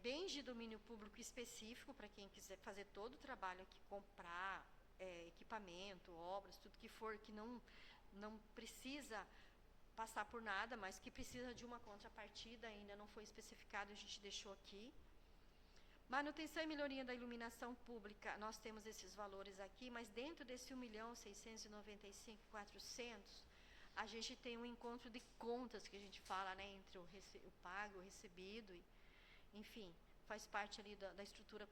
bens de domínio público específico, para quem quiser fazer todo o trabalho aqui, comprar equipamento, obras, tudo que for, que não precisa passar por nada, mas que precisa de uma contrapartida, ainda não foi especificado, a gente deixou aqui. Manutenção e melhoria da iluminação pública, nós temos esses valores aqui, mas dentro desse 1.695.400, a gente tem um encontro de contas que a gente fala, né, entre o pago, o recebido, enfim, faz parte ali da estrutura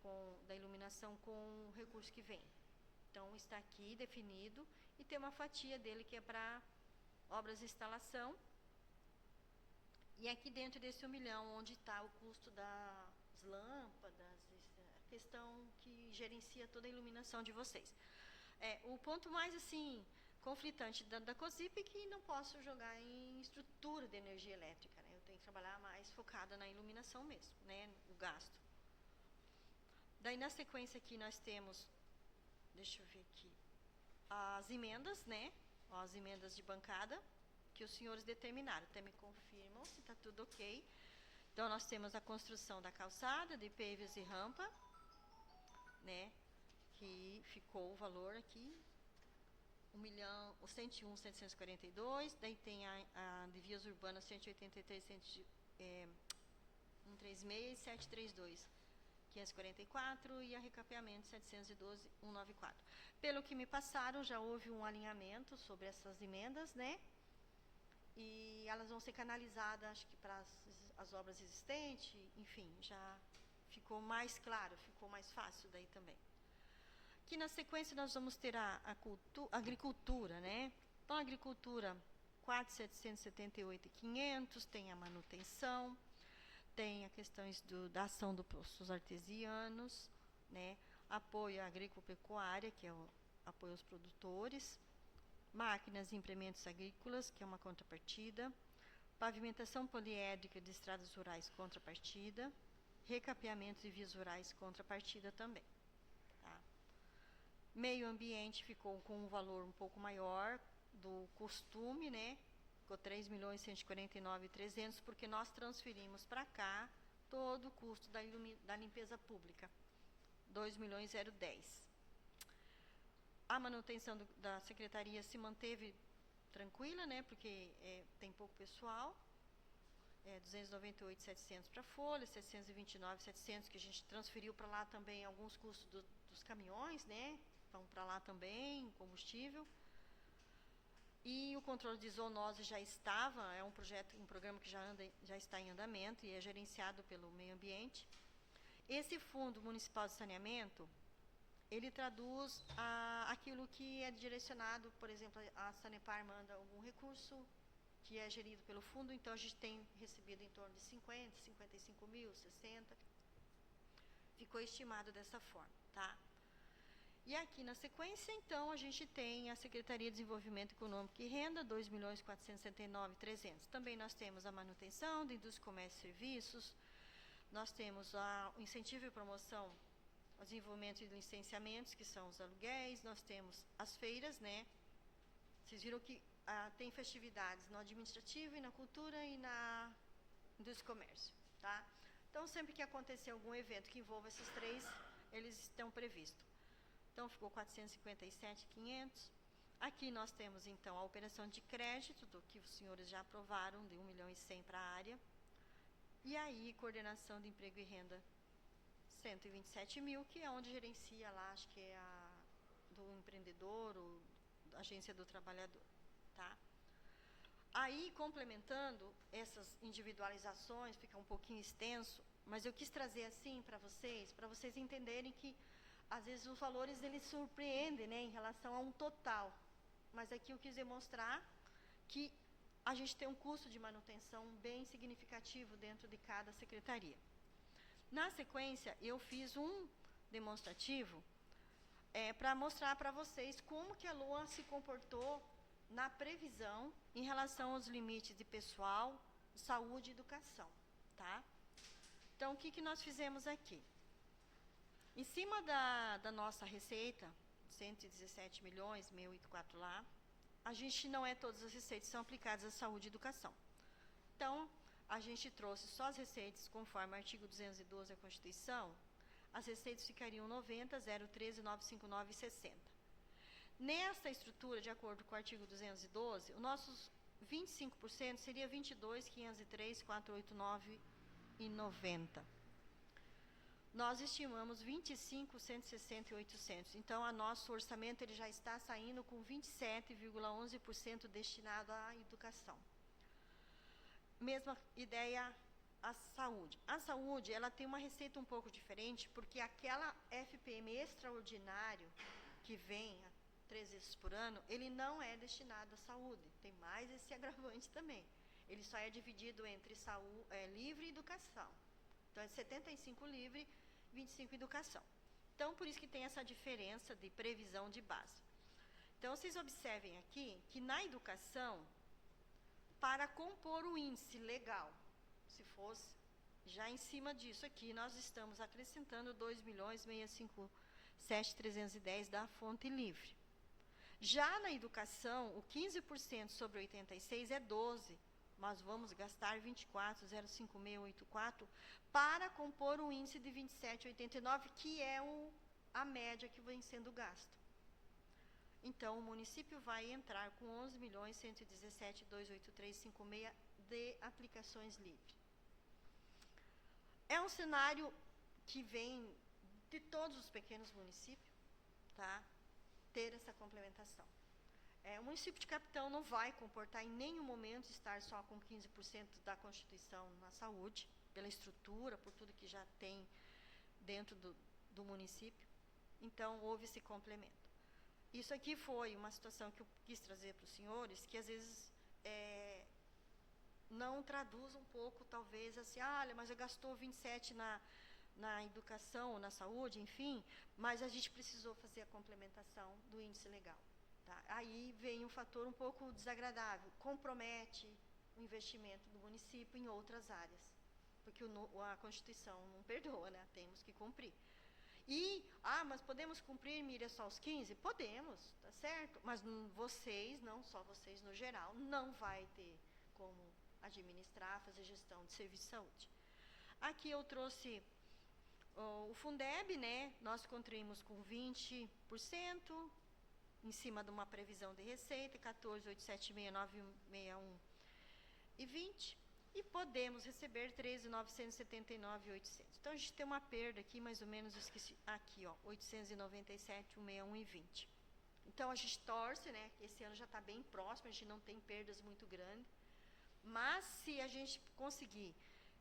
da iluminação com o recurso que vem. Então, está aqui definido, e tem uma fatia dele que é para obras de instalação. E aqui dentro desse 1 milhão, onde está o custo das lâmpadas, a questão que gerencia toda a iluminação de vocês. O ponto mais, assim, conflitante da COSIP é que não posso jogar em estrutura de energia elétrica, né? Eu tenho que trabalhar mais focada na iluminação mesmo, né? O gasto. Daí, na sequência aqui, nós temos, deixa eu ver aqui, as emendas, né? As emendas de bancada que os senhores determinaram. Até me confirmam se está tudo ok. Então, nós temos a construção da calçada, de pavers e rampa, né? Que ficou o valor aqui, 1.101.742. Daí tem a de vias urbanas, 183.136.732. 544 e a recapeamento 712.194. Pelo que me passaram, já houve um alinhamento sobre essas emendas, né? E elas vão ser canalizadas, acho que para as obras existentes, enfim, já ficou mais claro, ficou mais fácil daí também. Aqui na sequência nós vamos ter a agricultura, né? Então, a agricultura, 4.778.500, tem a manutenção, tem a questões da ação dos poços artesianos, né? Apoio à agropecuária, que é o apoio aos produtores, máquinas e implementos agrícolas, que é uma contrapartida, pavimentação poliédrica de estradas rurais, contrapartida, recapeamento de vias rurais, contrapartida também. Tá? Meio ambiente ficou com um valor um pouco maior do costume, né? Ficou 3.149.300, porque nós transferimos para cá todo o custo da limpeza pública, 2.010. A manutenção da secretaria se manteve tranquila, né, porque tem pouco pessoal. 298.700 para folha, 729.700 que a gente transferiu para lá também alguns custos dos caminhões, né? Vão para lá também, combustível. E o controle de zoonose já estava, é um programa que já está em andamento e é gerenciado pelo meio ambiente. Esse Fundo Municipal de Saneamento, ele traduz aquilo que é direcionado, por exemplo, a Sanepar manda algum recurso que é gerido pelo fundo, então a gente tem recebido em torno de 50, 55 mil, 60. Ficou estimado dessa forma, tá? E aqui na sequência, então, a gente tem a Secretaria de Desenvolvimento Econômico e Renda, 2.469.300. Também nós temos a manutenção da indústria, comércio e serviços, nós temos o incentivo e promoção ao desenvolvimento e licenciamentos, que são os aluguéis, nós temos as feiras, né? Vocês viram que tem festividades no administrativo e na cultura e na indústria e comércio, tá? Então, sempre que acontecer algum evento que envolva esses três, eles estão previstos. Então, ficou 457.500. Aqui nós temos, então, a operação de crédito, do que os senhores já aprovaram, de 1.100.000 para a área. E aí, coordenação de emprego e renda, 127.000, que é onde gerencia lá, acho que é a do empreendedor, ou a agência do trabalhador, tá? Aí, complementando essas individualizações, fica um pouquinho extenso, mas eu quis trazer assim para vocês entenderem que, às vezes, os valores, eles surpreendem, né, em relação a um total. Mas aqui eu quis demonstrar que a gente tem um custo de manutenção bem significativo dentro de cada secretaria. Na sequência, eu fiz um demonstrativo para mostrar para vocês como que a LOA se comportou na previsão em relação aos limites de pessoal, saúde e educação, tá? Então, o que nós fizemos aqui? Em cima da nossa receita, 117 milhões, 1.004 lá, a gente não todas as receitas são aplicadas à saúde e educação. Então, a gente trouxe só as receitas conforme o artigo 212 da Constituição, as receitas ficariam 90, 013, 959 e 60. Nessa estrutura, de acordo com o artigo 212, os nossos 25% seria 22, 503, 489 e 90. Nós estimamos 25, 160 e 800. Então, o nosso orçamento ele já está saindo com 27,11% destinado à educação. Mesma ideia a saúde. A saúde, ela tem uma receita um pouco diferente, porque aquela FPM extraordinário que vem 3 vezes por ano, ele não é destinado à saúde. Tem mais esse agravante também. Ele só é dividido entre livre e educação. Então, é 75 livre, 25 educação. Então, por isso que tem essa diferença de previsão de base. Então, vocês observem aqui que na educação, para compor o índice legal, se fosse já em cima disso aqui, nós estamos acrescentando 2.657.310 da fonte livre. Já na educação, o 15% sobre 86 é 12, mas vamos gastar 24,05684 para compor o índice de 27,89, que é a média que vem sendo gasto. Então, o município vai entrar com 11.117.283.56 de aplicações livres. É um cenário que vem de todos os pequenos municípios, tá? Ter essa complementação. O município de Capitão não vai comportar em nenhum momento estar só com 15% da Constituição na saúde, pela estrutura, por tudo que já tem dentro do município. Então, houve esse complemento. Isso aqui foi uma situação que eu quis trazer para os senhores, que às vezes não traduz um pouco, talvez, assim, olha, mas eu gastou 27 na educação, na saúde, enfim, mas a gente precisou fazer a complementação do índice legal. Tá? Aí vem um fator um pouco desagradável, compromete o investimento do município em outras áreas, porque a Constituição não perdoa, né? Temos que cumprir. Mas podemos cumprir, Miriam, só os 15? Podemos, tá certo? Mas vocês, não só vocês no geral, não vai ter como administrar, fazer gestão de serviço de saúde. Aqui eu trouxe o Fundeb, né? Nós contribuímos com 20%, em cima de uma previsão de receita, 14.876.961 e 20. e podemos receber 13.979.800. Então, a gente tem uma perda aqui, mais ou menos, esqueci, aqui, ó, 897.161,20. Então, a gente torce, né, que esse ano já está bem próximo, a gente não tem perdas muito grandes, mas se a gente conseguir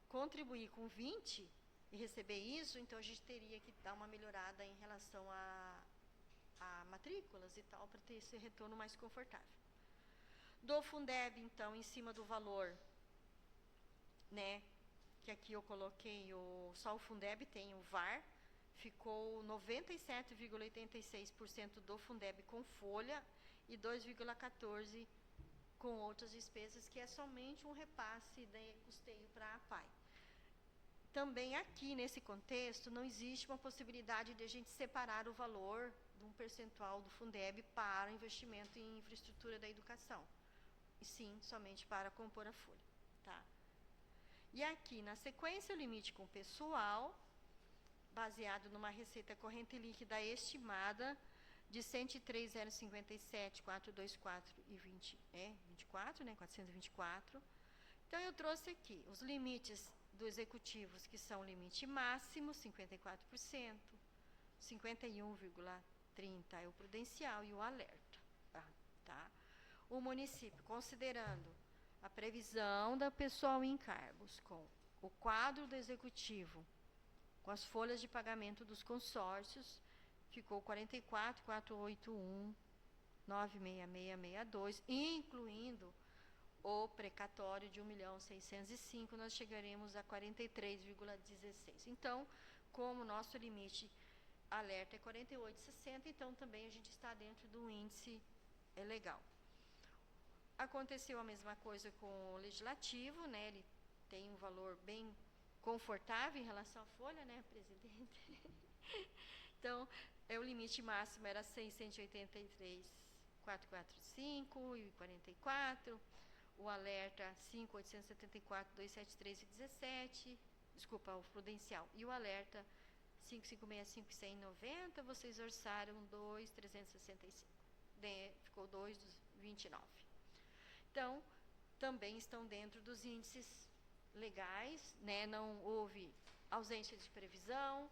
contribuir com 20 e receber isso, então a gente teria que dar uma melhorada em relação a matrículas e tal, para ter esse retorno mais confortável. Do Fundeb, então, em cima do valor, né, que aqui eu coloquei, só o Fundeb tem o VAR, ficou 97,86% do Fundeb com folha e 2,14% com outras despesas, que é somente um repasse de custeio para a APAE. Também aqui, nesse contexto, não existe uma possibilidade de a gente separar o valor de um percentual do Fundeb para investimento em infraestrutura da educação, e sim, somente para compor a folha, tá? E aqui, na sequência, o limite com pessoal, baseado numa receita corrente líquida estimada de 103.057.424,24, né, 424. Então, eu trouxe aqui os limites do executivos, que são o limite máximo, 54%, 51,30% é o prudencial e o alerta, tá? O município, considerando a previsão da pessoal em cargos, com o quadro do executivo, com as folhas de pagamento dos consórcios, ficou 44.481.96662, incluindo o precatório de 1.605.000, nós chegaremos a 43,16. Então, como o nosso limite alerta é 48,60, então também a gente está dentro do índice legal. Aconteceu a mesma coisa com o legislativo, né? Ele tem um valor bem confortável em relação à folha, né, presidente? Então, o limite máximo era 683.445,44. O alerta 5.874.273,17. Desculpa, o prudencial. E o alerta 5.565.190, vocês orçaram 2.365. Ficou 2,29. Então, também estão dentro dos índices legais, né? Não houve ausência de previsão,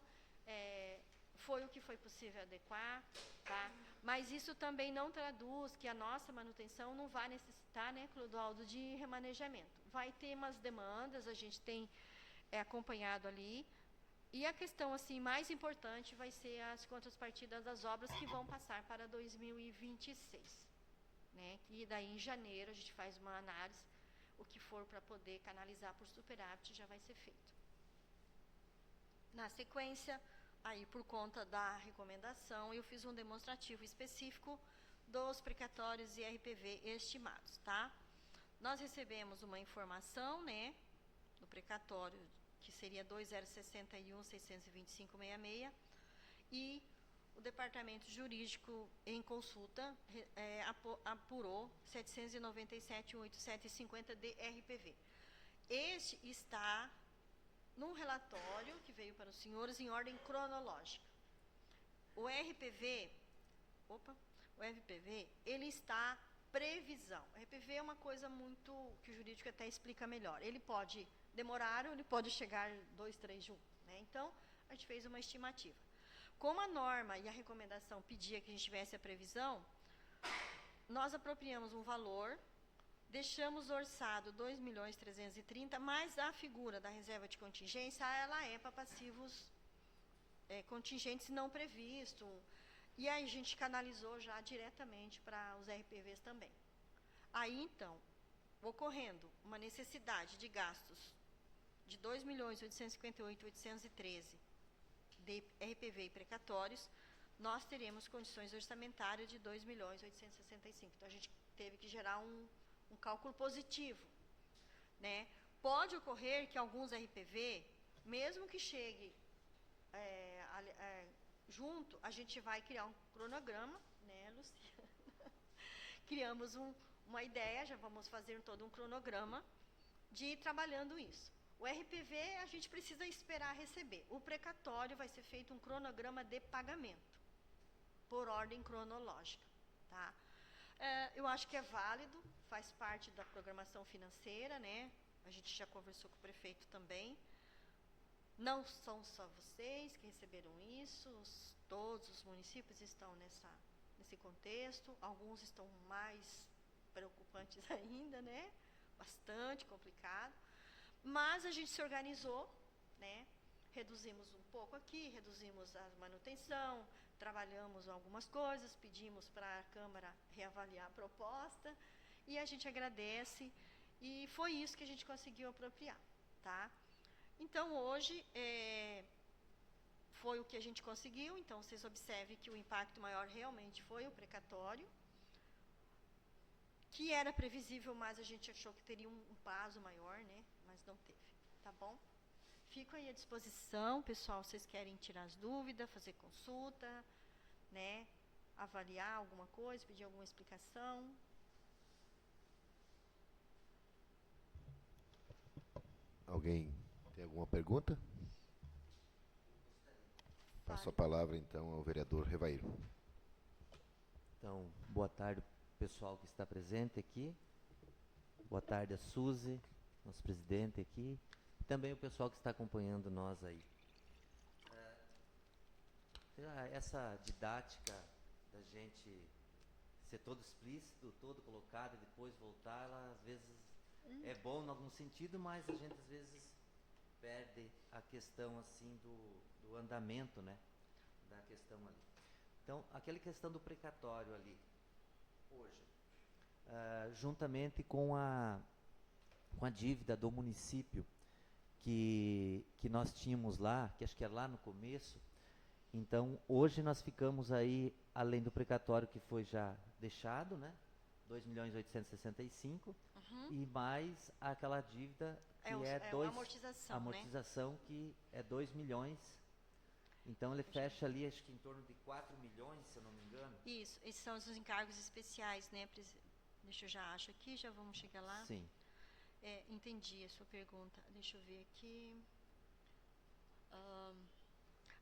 foi o que foi possível adequar, tá? Mas isso também não traduz que a nossa manutenção não vai necessitar, né, Clodoaldo, de remanejamento. Vai ter umas demandas, a gente tem acompanhado ali, e a questão assim mais importante vai ser as contrapartidas das obras que vão passar para 2026. Né, e daí em janeiro a gente faz uma análise, o que for para poder canalizar por superávit já vai ser feito. Na sequência, aí por conta da recomendação, eu fiz um demonstrativo específico dos precatórios e RPV estimados, tá? Nós recebemos uma informação, né, do precatório, que seria 2.061.625,66, e o departamento jurídico, em consulta, apurou 797.850 de RPV. Este está num relatório que veio para os senhores em ordem cronológica. O RPV, ele está previsão. O RPV é uma coisa muito, que o jurídico até explica melhor. Ele pode demorar ou ele pode chegar 2, 3 juntos, né? Então, a gente fez uma estimativa. Como a norma e a recomendação pedia que a gente tivesse a previsão, nós apropriamos um valor, deixamos orçado 2.330.000, mas a figura da reserva de contingência, ela é para passivos contingentes não previstos, e aí a gente canalizou já diretamente para os RPVs também. Aí, então, ocorrendo uma necessidade de gastos de 2.858.813 de RPV e precatórios, nós teremos condições orçamentárias de 2.865.000. Então, a gente teve que gerar um cálculo positivo, né? Pode ocorrer que alguns RPV, mesmo que chegue junto, a gente vai criar um cronograma, né, Luciana? Criamos uma ideia, já vamos fazer todo um cronograma de ir trabalhando isso. O RPV a gente precisa esperar receber. O precatório vai ser feito um cronograma de pagamento, por ordem cronológica, tá? Eu acho que é válido, faz parte da programação financeira, né? a gente já conversou com o prefeito também. Não são só vocês que receberam isso, todos os municípios estão nesse contexto. Alguns estão mais preocupantes ainda, né? Bastante complicado. Mas a gente se organizou, né? Reduzimos um pouco aqui, reduzimos a manutenção, trabalhamos algumas coisas, pedimos para a Câmara reavaliar a proposta e a gente agradece. E foi isso que a gente conseguiu apropriar, tá? Então, hoje, foi o que a gente conseguiu. Então, vocês observem que o impacto maior realmente foi o precatório, que era previsível, mas a gente achou que teria um prazo maior, né? Mas não teve, tá bom? Fico aí à disposição, pessoal, vocês querem tirar as dúvidas, fazer consulta, né? Avaliar alguma coisa, pedir alguma explicação. Alguém tem alguma pergunta? Passo a palavra, então, ao vereador Revaíro. Então, boa tarde, pessoal que está presente aqui. Boa tarde a Suzy, nosso presidente aqui. E também o pessoal que está acompanhando nós aí. Essa didática da gente ser todo explícito, todo colocado e depois voltar, ela às vezes é bom em algum sentido, mas a gente às vezes perde a questão assim do andamento, né? Da questão ali. Então, aquela questão do precatório ali, hoje, juntamente com a dívida do município que nós tínhamos lá, que acho que era lá no começo. Então, hoje nós ficamos aí, além do precatório que foi já deixado, né? 2.865.000, e mais aquela dívida que a amortização, amortização, né? Que é 2 milhões. Então, ele fecha ali, acho que em torno de 4 milhões, se eu não me engano. Isso, esses são os encargos especiais, né? Deixa eu já acho aqui, já vamos chegar lá. Sim. Entendi a sua pergunta. Deixa eu ver aqui.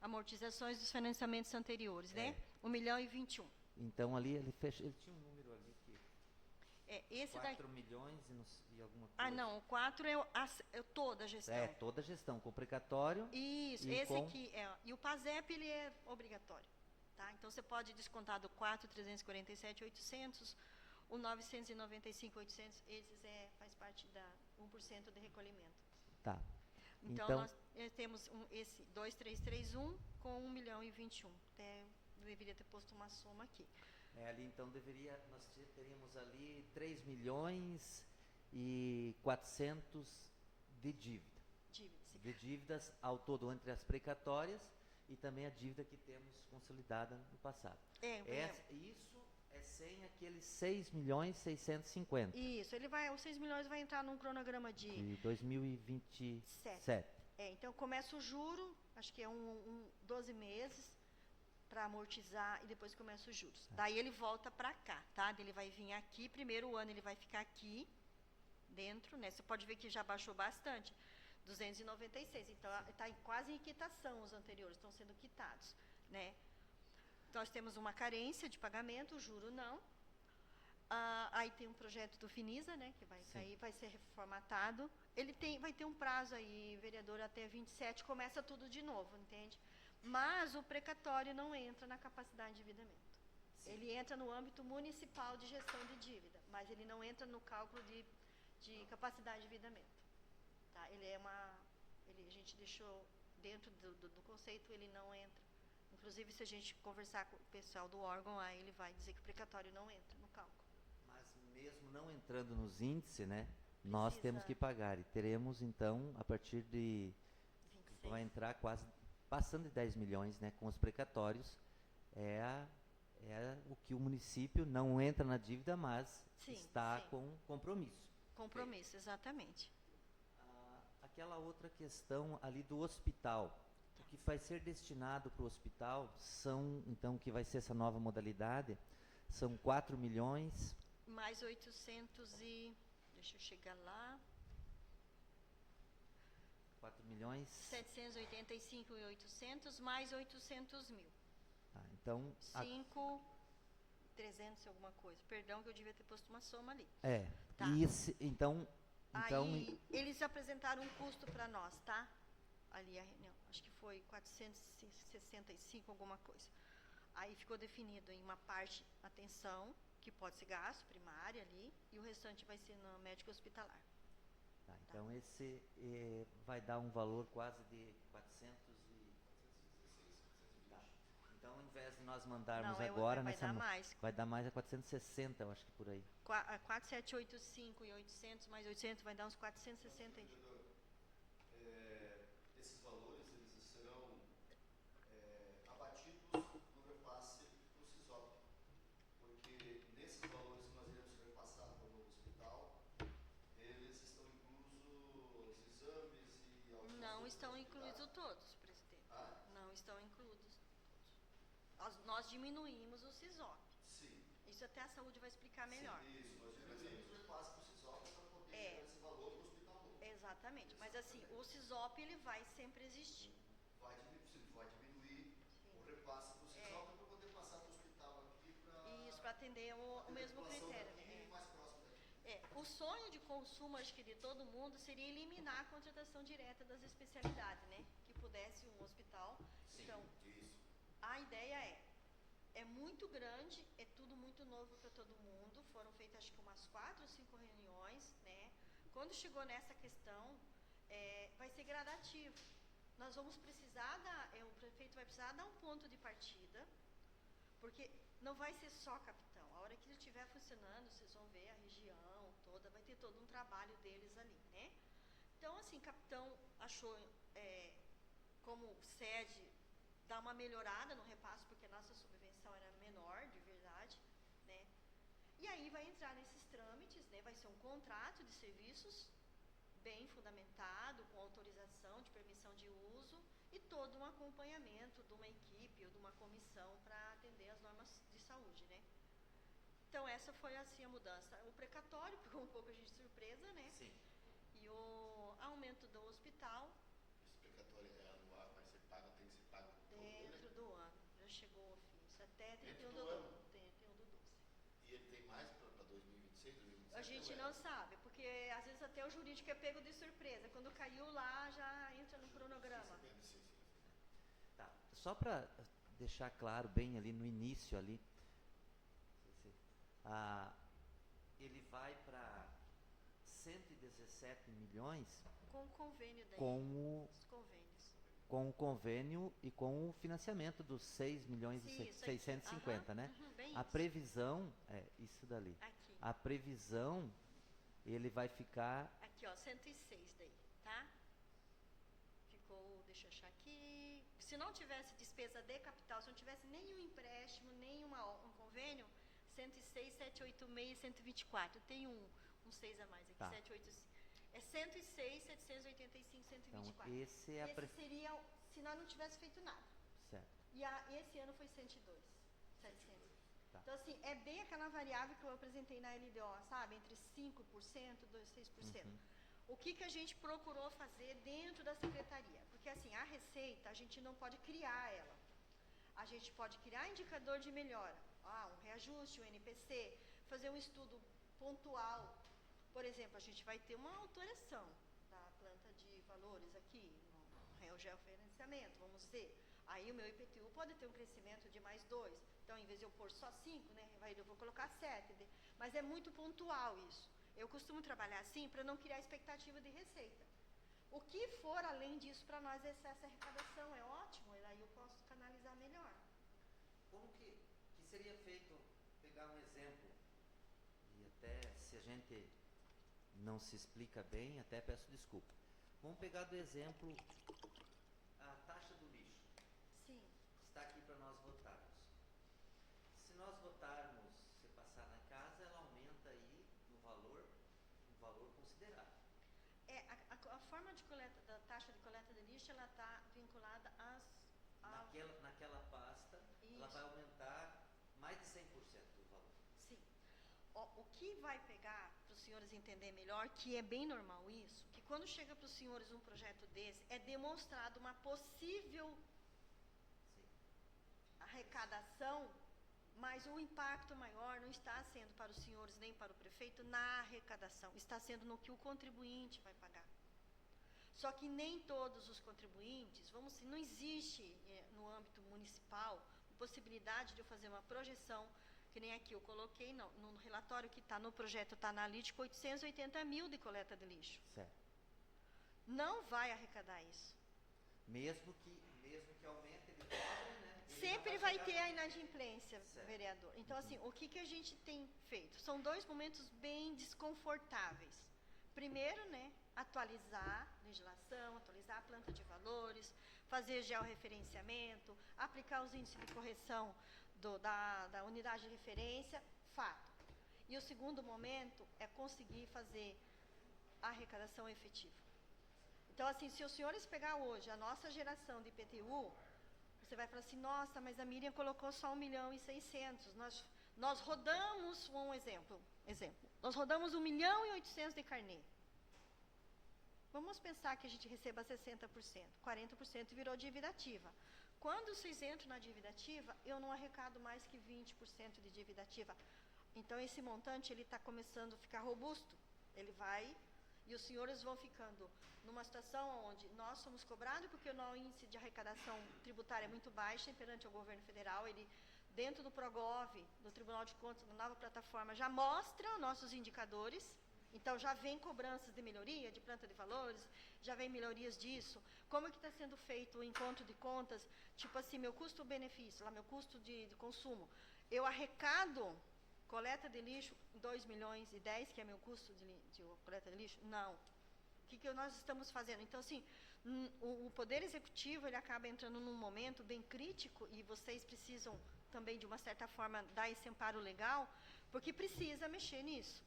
Amortizações dos financiamentos anteriores, né? 1.021.000. Então, ali ele fecha, ele tinha um número ali que... Esse 4 milhões e alguma coisa. Não, o 4 é toda a gestão. É, toda a gestão, com o precatório. Isso, esse aqui e o PASEP, ele é obrigatório, tá? Então, você pode descontar do 4, 347.800, o 995.800, esses faz parte da 1% de recolhimento. Tá. Então nós temos esse 2.331 com 1.021.000. Até eu deveria ter posto uma soma aqui. Ali então nós teríamos ali 3.400.000 de dívida. De dívidas ao todo entre as precatórias e também a dívida que temos consolidada no passado. Isso é sem aqueles 6.650.000. Isso, os 6 milhões vai entrar num cronograma de 2027. Então começa o juro, acho que é 12 meses para amortizar e depois começa os juros. Daí ele volta para cá, tá? Ele vai vir aqui, primeiro ano ele vai ficar aqui dentro, né? Você pode ver que já baixou bastante, 296. Então está quase em quitação, os anteriores estão sendo quitados, né? Nós temos uma carência de pagamento, o juro não. Aí tem um projeto do Finisa, né, que vai sair, vai ser reformatado. Vai ter um prazo aí, vereador, até 27, começa tudo de novo, entende? Mas o precatório não entra na capacidade de endividamento. Ele entra no âmbito municipal de gestão de dívida, mas ele não entra no cálculo de capacidade de endividamento. Tá? A gente deixou dentro do conceito, ele não entra. Inclusive, se a gente conversar com o pessoal do órgão, aí ele vai dizer que o precatório não entra no cálculo. Mas mesmo não entrando nos índices, né, nós temos que pagar. E teremos, então, a partir de... 26. Vai entrar quase, passando de 10 milhões, né, com os precatórios. É o que o município não entra na dívida, mas está com compromisso. Compromisso, exatamente. Aquela outra questão ali do hospital. O que vai ser destinado para o hospital então, que vai ser essa nova modalidade, são 4 milhões. Mais 800 e... Deixa eu chegar lá. 4 milhões... 785.800 mais 800.000. Então... 300 alguma coisa. Perdão que eu devia ter posto uma soma ali. Tá. Então, Então, Aí eles apresentaram um custo para nós, tá? Ali a reunião, acho que foi 465, alguma coisa. Aí ficou definido em uma parte atenção, que pode ser gasto primária ali, e o restante vai ser no médico hospitalar. tá, então esse vai dar um valor quase de 400 e... Tá. Então, ao invés de nós mandarmos Não, agora, vai dar mais. vai dar mais a 460, eu acho que por aí. 4785 e 800 mais 800 vai dar uns 460. Esses valores eles serão abatidos no repasse para o CISOP, porque nesses valores que nós iremos repassar para o novo hospital, eles estão inclusos os exames e algumas Não outras estão atividades. incluídos todos, presidente. Ah? Não estão incluídos todos. Nós diminuímos o CISOP. Sim. Isso até a saúde vai explicar melhor. Sim, isso, nós diminuímos o repasse para o CISOP para poder gerar esse valor para o hospital novo. Exatamente. Mas assim, o CISOP ele vai sempre existir. Vai diminuir o repasse para o CISOP para poder passar para o hospital aqui para... Isso, para atender o mesmo critério. Daqui, mais próximo daqui. O sonho de consumo, acho que de todo mundo, seria eliminar a contratação direta das especialidades, né? Que pudesse um hospital. Sim, Então, isso. a ideia é muito grande, é tudo muito novo para todo mundo. Foram feitas acho que umas 4 ou 5 reuniões, né? Quando chegou nessa questão, vai ser gradativo. Nós vamos precisar o prefeito vai precisar dar um ponto de partida, porque não vai ser só capitão. A hora que ele estiver funcionando, vocês vão ver a região toda, vai ter todo um trabalho deles ali, né? Então, assim, capitão achou como sede dar uma melhorada no repasse, porque a nossa subvenção era menor, de verdade, né? E aí vai entrar nesses trâmites, né? Vai ser um contrato de serviços bem fundamentado, com autorização de permissão de uso e todo um acompanhamento de uma equipe ou de uma comissão para atender as normas de saúde, né? Então, essa foi assim a mudança. O precatório pegou um pouco a gente de surpresa, né? Sim. E o aumento do hospital... Esse precatório é anual, vai ser pago, tem que ser pago dentro do ano. Já chegou ao fim. Isso até 31 Dentro do do 12. ano? Tem o do 12. E ele tem mais para 2026, 2027? A gente não sabe, porque às vezes até o jurídico é pego de surpresa. Quando caiu lá, já entra no cronograma. Sim. Tá. Só para deixar claro bem ali no início ali, ele vai para 117 milhões Com o convênio daí. Os convênios. com o convênio e com o financiamento dos 6 milhões Sim, e isso aqui. 650, né? Bem A isso. previsão, isso dali. Aqui. A previsão, ele vai ficar... Aqui, ó, 106 daí, tá? Ficou, deixa eu achar aqui. Se não tivesse despesa de capital, se não tivesse nenhum empréstimo, nenhum convênio, 106, 786, 124. Tem um 6 a mais aqui, Tá. 785. É 106, 785, 124. Então, esse é Esse seria se nós não tivesse feito nada. Certo. E esse ano foi 102, 700. Tá. Então, assim, é bem aquela variável que eu apresentei na LDO, sabe? Entre 5% e 6%. O que a gente procurou fazer dentro da secretaria? Porque, assim, a receita, a gente não pode criar ela. A gente pode criar indicador de melhora. Um reajuste, um NPC, fazer um estudo pontual. Por exemplo, a gente vai ter uma alteração da planta de valores aqui, no geofinanciamento, vamos dizer. Aí o meu IPTU pode ter um crescimento de mais 2. Então, em vez de eu pôr só 5, né, eu vou colocar 7. Mas é muito pontual isso. Eu costumo trabalhar assim para não criar expectativa de receita. O que for além disso para nós é excesso de arrecadação, é ótimo, aí eu posso canalizar melhor. Como que seria feito, pegar um exemplo, e até se a gente não se explica bem, até peço desculpa. Vamos pegar do exemplo a taxa do lixo. Sim. Está aqui para nós votarmos. Se nós votarmos, se passar na casa, ela aumenta aí no valor, um valor considerável. A forma de coleta, da taxa de coleta de lixo, ela está vinculada Naquela pasta, ela vai aumentar mais de 100% do valor. Sim. O que vai pegar, para os senhores entenderem melhor, que é bem normal isso, que quando chega para os senhores um projeto desse, é demonstrado uma possível Sim. arrecadação Mas o impacto maior não está sendo para os senhores nem para o prefeito na arrecadação, está sendo no que o contribuinte vai pagar. Só que nem todos os contribuintes, não existe no âmbito municipal possibilidade de eu fazer uma projeção, que nem aqui eu coloquei no relatório que está no projeto, está analítico, 880 mil de coleta de lixo. Certo. Não vai arrecadar isso. Mesmo que aumente, ele cobre, né? Ele Sempre não vai chegar ter a no- inadimplência, Certo. vereador. Então, assim, o que a gente tem feito? São 2 momentos bem desconfortáveis. Primeiro, né, atualizar a legislação, atualizar a planta de valores, fazer georreferenciamento, aplicar os índices de correção da unidade de referência, fato. E o segundo momento é conseguir fazer a arrecadação efetiva. Então, assim, se os senhores pegar hoje a nossa geração de IPTU, você vai falar assim, nossa, mas a Miriam colocou só 1.600.000. Nós rodamos, um exemplo, nós rodamos 1.800.000 de carnê. Vamos pensar que a gente receba 60%, 40% virou dívida ativa. Quando vocês entram na dívida ativa, eu não arrecado mais que 20% de dívida ativa. Então, esse montante, ele está começando a ficar robusto. Ele vai, e os senhores vão ficando numa situação onde nós somos cobrados, porque o nosso índice de arrecadação tributária é muito baixo perante o governo federal. Ele, dentro do Progov, do Tribunal de Contas, da nova plataforma, já mostra nossos indicadores. Então, já vem cobranças de melhoria, de planta de valores, já vem melhorias disso. Como é que está sendo feito o encontro de contas? Tipo assim, meu custo-benefício, lá meu custo de consumo. Eu arrecado coleta de lixo 2.010.000, que é meu custo de coleta de lixo? Não. O que nós estamos fazendo? Então, assim, o Poder Executivo, ele acaba entrando num momento bem crítico, e vocês precisam também, de uma certa forma, dar esse amparo legal, porque precisa mexer nisso.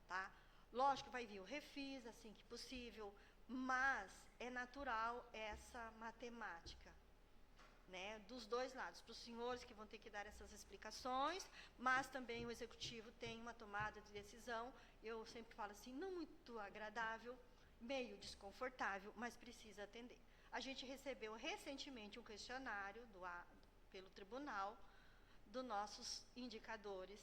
Tá? Lógico, vai vir o refis, assim que possível, mas é natural essa matemática, né, dos 2 lados, para os senhores que vão ter que dar essas explicações, mas também o executivo tem uma tomada de decisão, eu sempre falo assim, não muito agradável, meio desconfortável, mas precisa atender. A gente recebeu recentemente um questionário pelo tribunal dos nossos indicadores,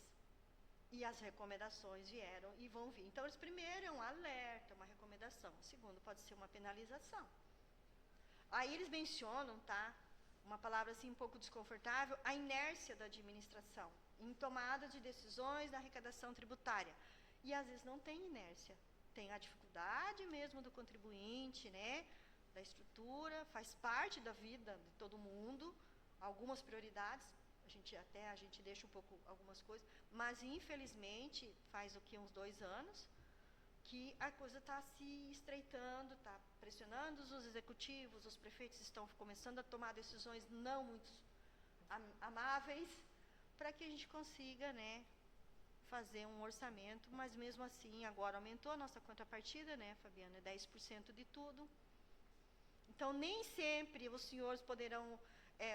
e as recomendações vieram e vão vir. Então, eles primeiro é um alerta, uma recomendação. O segundo pode ser uma penalização. Aí eles mencionam, tá, uma palavra assim um pouco desconfortável, a inércia da administração em tomada de decisões da arrecadação tributária. E às vezes não tem inércia, tem a dificuldade mesmo do contribuinte, né, da estrutura, faz parte da vida de todo mundo, algumas prioridades, a gente deixa um pouco algumas coisas, mas infelizmente faz o que, uns 2 anos, que a coisa está se estreitando, está pressionando os executivos, os prefeitos estão começando a tomar decisões não muito amáveis, para que a gente consiga, né, fazer um orçamento, mas mesmo assim, agora aumentou a nossa contrapartida, né, Fabiana, 10% de tudo. Então, nem sempre os senhores poderão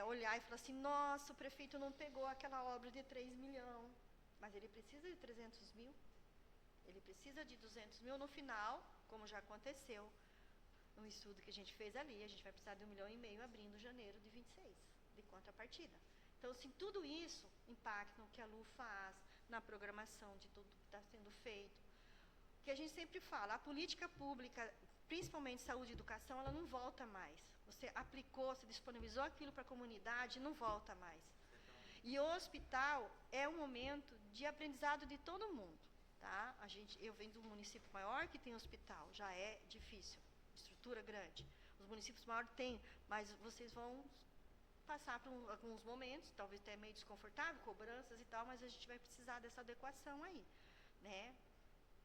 olhar e falar assim, nossa, o prefeito não pegou aquela obra de 3 milhões, mas ele precisa de 300 mil, ele precisa de 200 mil no final, como já aconteceu no estudo que a gente fez ali, a gente vai precisar de 1,5 milhão abrindo janeiro de 26, de contrapartida. Então, assim, tudo isso impacta no que a LU faz, na programação de tudo que está sendo feito. Que a gente sempre fala, a política pública, principalmente saúde e educação, ela não volta mais. Você aplicou, você disponibilizou aquilo para a comunidade, não volta mais. E o hospital é um momento de aprendizado de todo mundo, tá? Eu venho de um município maior que tem hospital, já é difícil, estrutura grande. Os municípios maiores têm, mas vocês vão passar por alguns momentos, talvez até meio desconfortável, cobranças e tal, mas a gente vai precisar dessa adequação aí, né?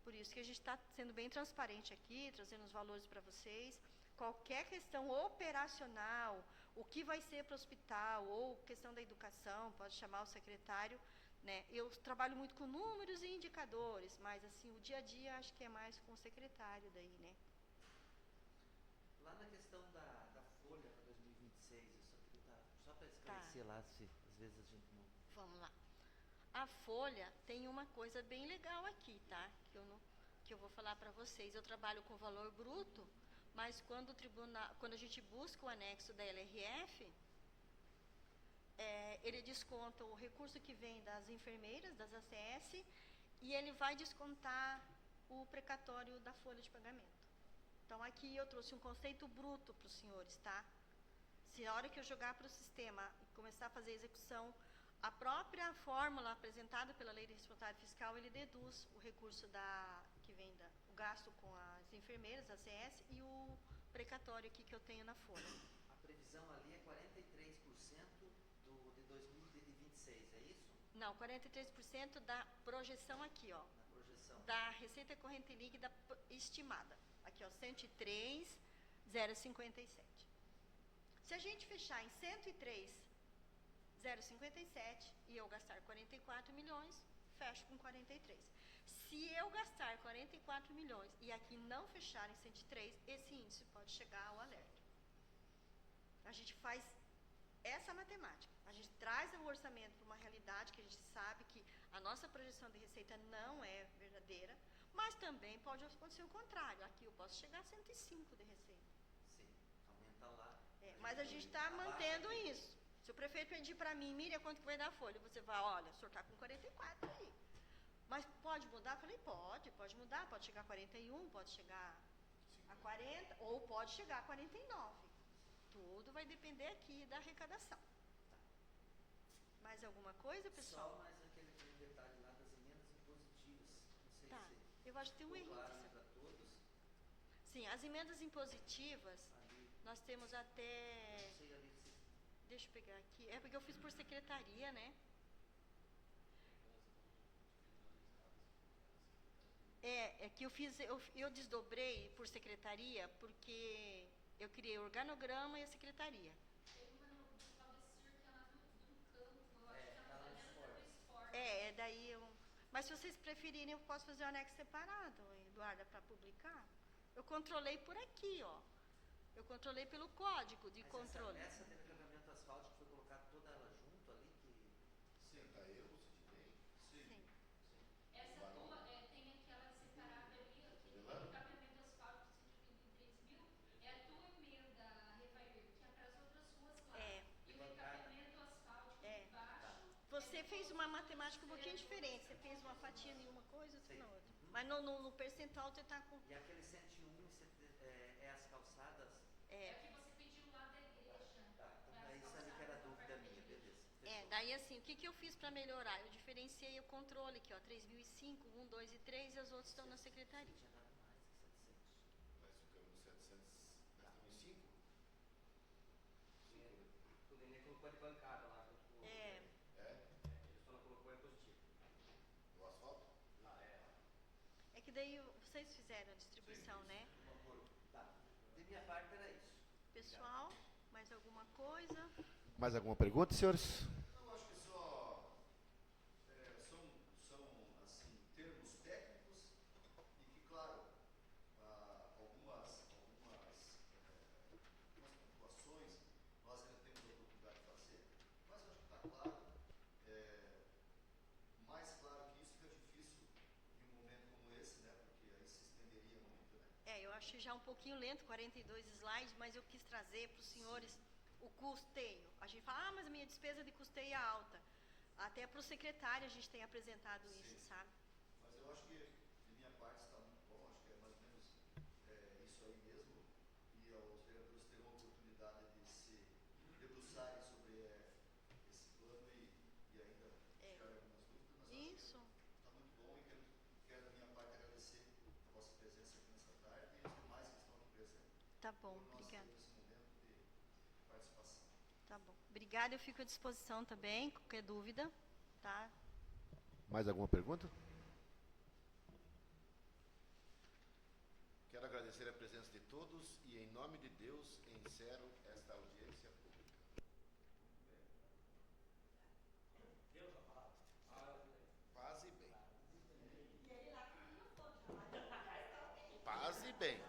Por isso que a gente está sendo bem transparente aqui, trazendo os valores para vocês. Qualquer questão operacional, o que vai ser para o hospital, ou questão da educação, pode chamar o secretário, né? Eu trabalho muito com números e indicadores, mas assim, o dia a dia acho que é mais com o secretário daí, né? Lá na questão da folha para 2026, eu só queria só para esclarecer lá, se às vezes a gente não... Vamos lá. A folha tem uma coisa bem legal aqui, tá? Que eu vou falar para vocês. Eu trabalho com valor bruto, mas quando a gente busca o anexo da LRF, ele desconta o recurso que vem das enfermeiras, das ACS, e ele vai descontar o precatório da folha de pagamento. Então, aqui eu trouxe um conceito bruto para os senhores, tá? Se a hora que eu jogar para o sistema e começar a fazer a execução, a própria fórmula apresentada pela Lei de Responsabilidade Fiscal, ele deduz o recurso que vem o gasto com as enfermeiras, ACS, e o precatório aqui que eu tenho na folha. A previsão ali é 43% de 2026, é isso? Não, 43% da projeção aqui, ó. Na projeção. Da receita corrente líquida estimada. Aqui, ó, 103,057. Se a gente fechar em 103,057 e eu gastar 44 milhões, fecho com 43. Se eu gastar 44 milhões e aqui não fechar em 103, esse índice pode chegar ao alerta. A gente faz essa matemática. A gente traz o orçamento para uma realidade que a gente sabe que a nossa projeção de receita não é verdadeira, mas também pode acontecer o contrário. Aqui eu posso chegar a 105 de receita. Sim, aumenta lá. Mas a gente está mantendo isso. Se o prefeito pedir para mim, Miriam, quanto que vai dar a folha? Você vai, olha, o senhor está com 44 aí. Mas pode mudar? Eu falei, pode mudar. Pode chegar a 41, pode chegar a 40, ou pode chegar a 49. Tudo vai depender aqui da arrecadação. Mais alguma coisa, pessoal? Só mais aquele detalhe lá das emendas impositivas. Não sei Tá. se Eu acho que tem um erro. claro para todos. Sim, as emendas impositivas, Ali, nós temos até... não sei ali se Deixa eu pegar aqui. É porque eu fiz por secretaria, né? É que eu desdobrei por secretaria porque eu criei o organograma e a secretaria. Daí eu... Mas se vocês preferirem, eu posso fazer o anexo separado, Eduarda, para publicar. Eu controlei por aqui, ó. Eu controlei pelo código de controle. Essa de carregamento asfáltico foi colocada toda ela junto ali? Sim, tá eu, Sidney. Sim. Essa tua tem aquela separada ali, aquele cabeamento asfáltico de 133 mil, é a tua emenda, Revair, que é para as outras ruas, claro. E o recapeamento asfáltico de baixo... Você fez uma matemática um pouquinho diferente. Você fez uma fatia em uma coisa, outra na outra. Mas no percentual você está com... E aquele 101 é as calçadas? É o que você pediu lá da igreja. Tá, então é isso ali que era a dúvida minha, beleza. Daí assim, o que eu fiz para melhorar? Eu diferenciei o controle aqui, ó, 3.005, 1, 2 e 3, e as outras estão na secretaria. Tinha dado mais que 700. Nós ficamos no 700. Nós estamos em 5? O Nenê colocou de bancada lá junto com o... É? Ele só não colocou positivo. O asfalto? É que daí vocês fizeram a distribuição, né? Tá, de minha parte era isso. Pessoal, mais alguma coisa? Mais alguma pergunta, senhores? Eu acho que são assim, termos técnicos e que, claro, algumas pontuações nós ainda temos a oportunidade de fazer, mas eu acho que está claro. Mais claro que isso fica difícil em um momento como esse, né? Porque aí se estenderia muito, né? Eu achei já um pouquinho lento, 42 slides, mas eu quis trazer para os senhores o custeio. A gente fala, mas a minha despesa de custeio é alta. Até para o secretário a gente tem apresentado isso, sabe? Mas eu acho que, de minha parte, está muito bom. Acho que é mais ou menos isso aí mesmo. E os vereadores terão a oportunidade de se debruçarem sobre esse plano e ainda tirarem algumas dúvidas. Mas Isso. está muito bom e quero, da minha parte, agradecer a vossa presença aqui nessa tarde e os demais que estão aqui presentes. Tá bom, Por nós obrigada. termos esse momento de participação. Tá bom. Obrigada, eu fico à disposição também, qualquer dúvida, tá? Mais alguma pergunta? Quero agradecer a presença de todos e, em nome de Deus, encerro esta audiência pública. Paz e bem. Paz e bem.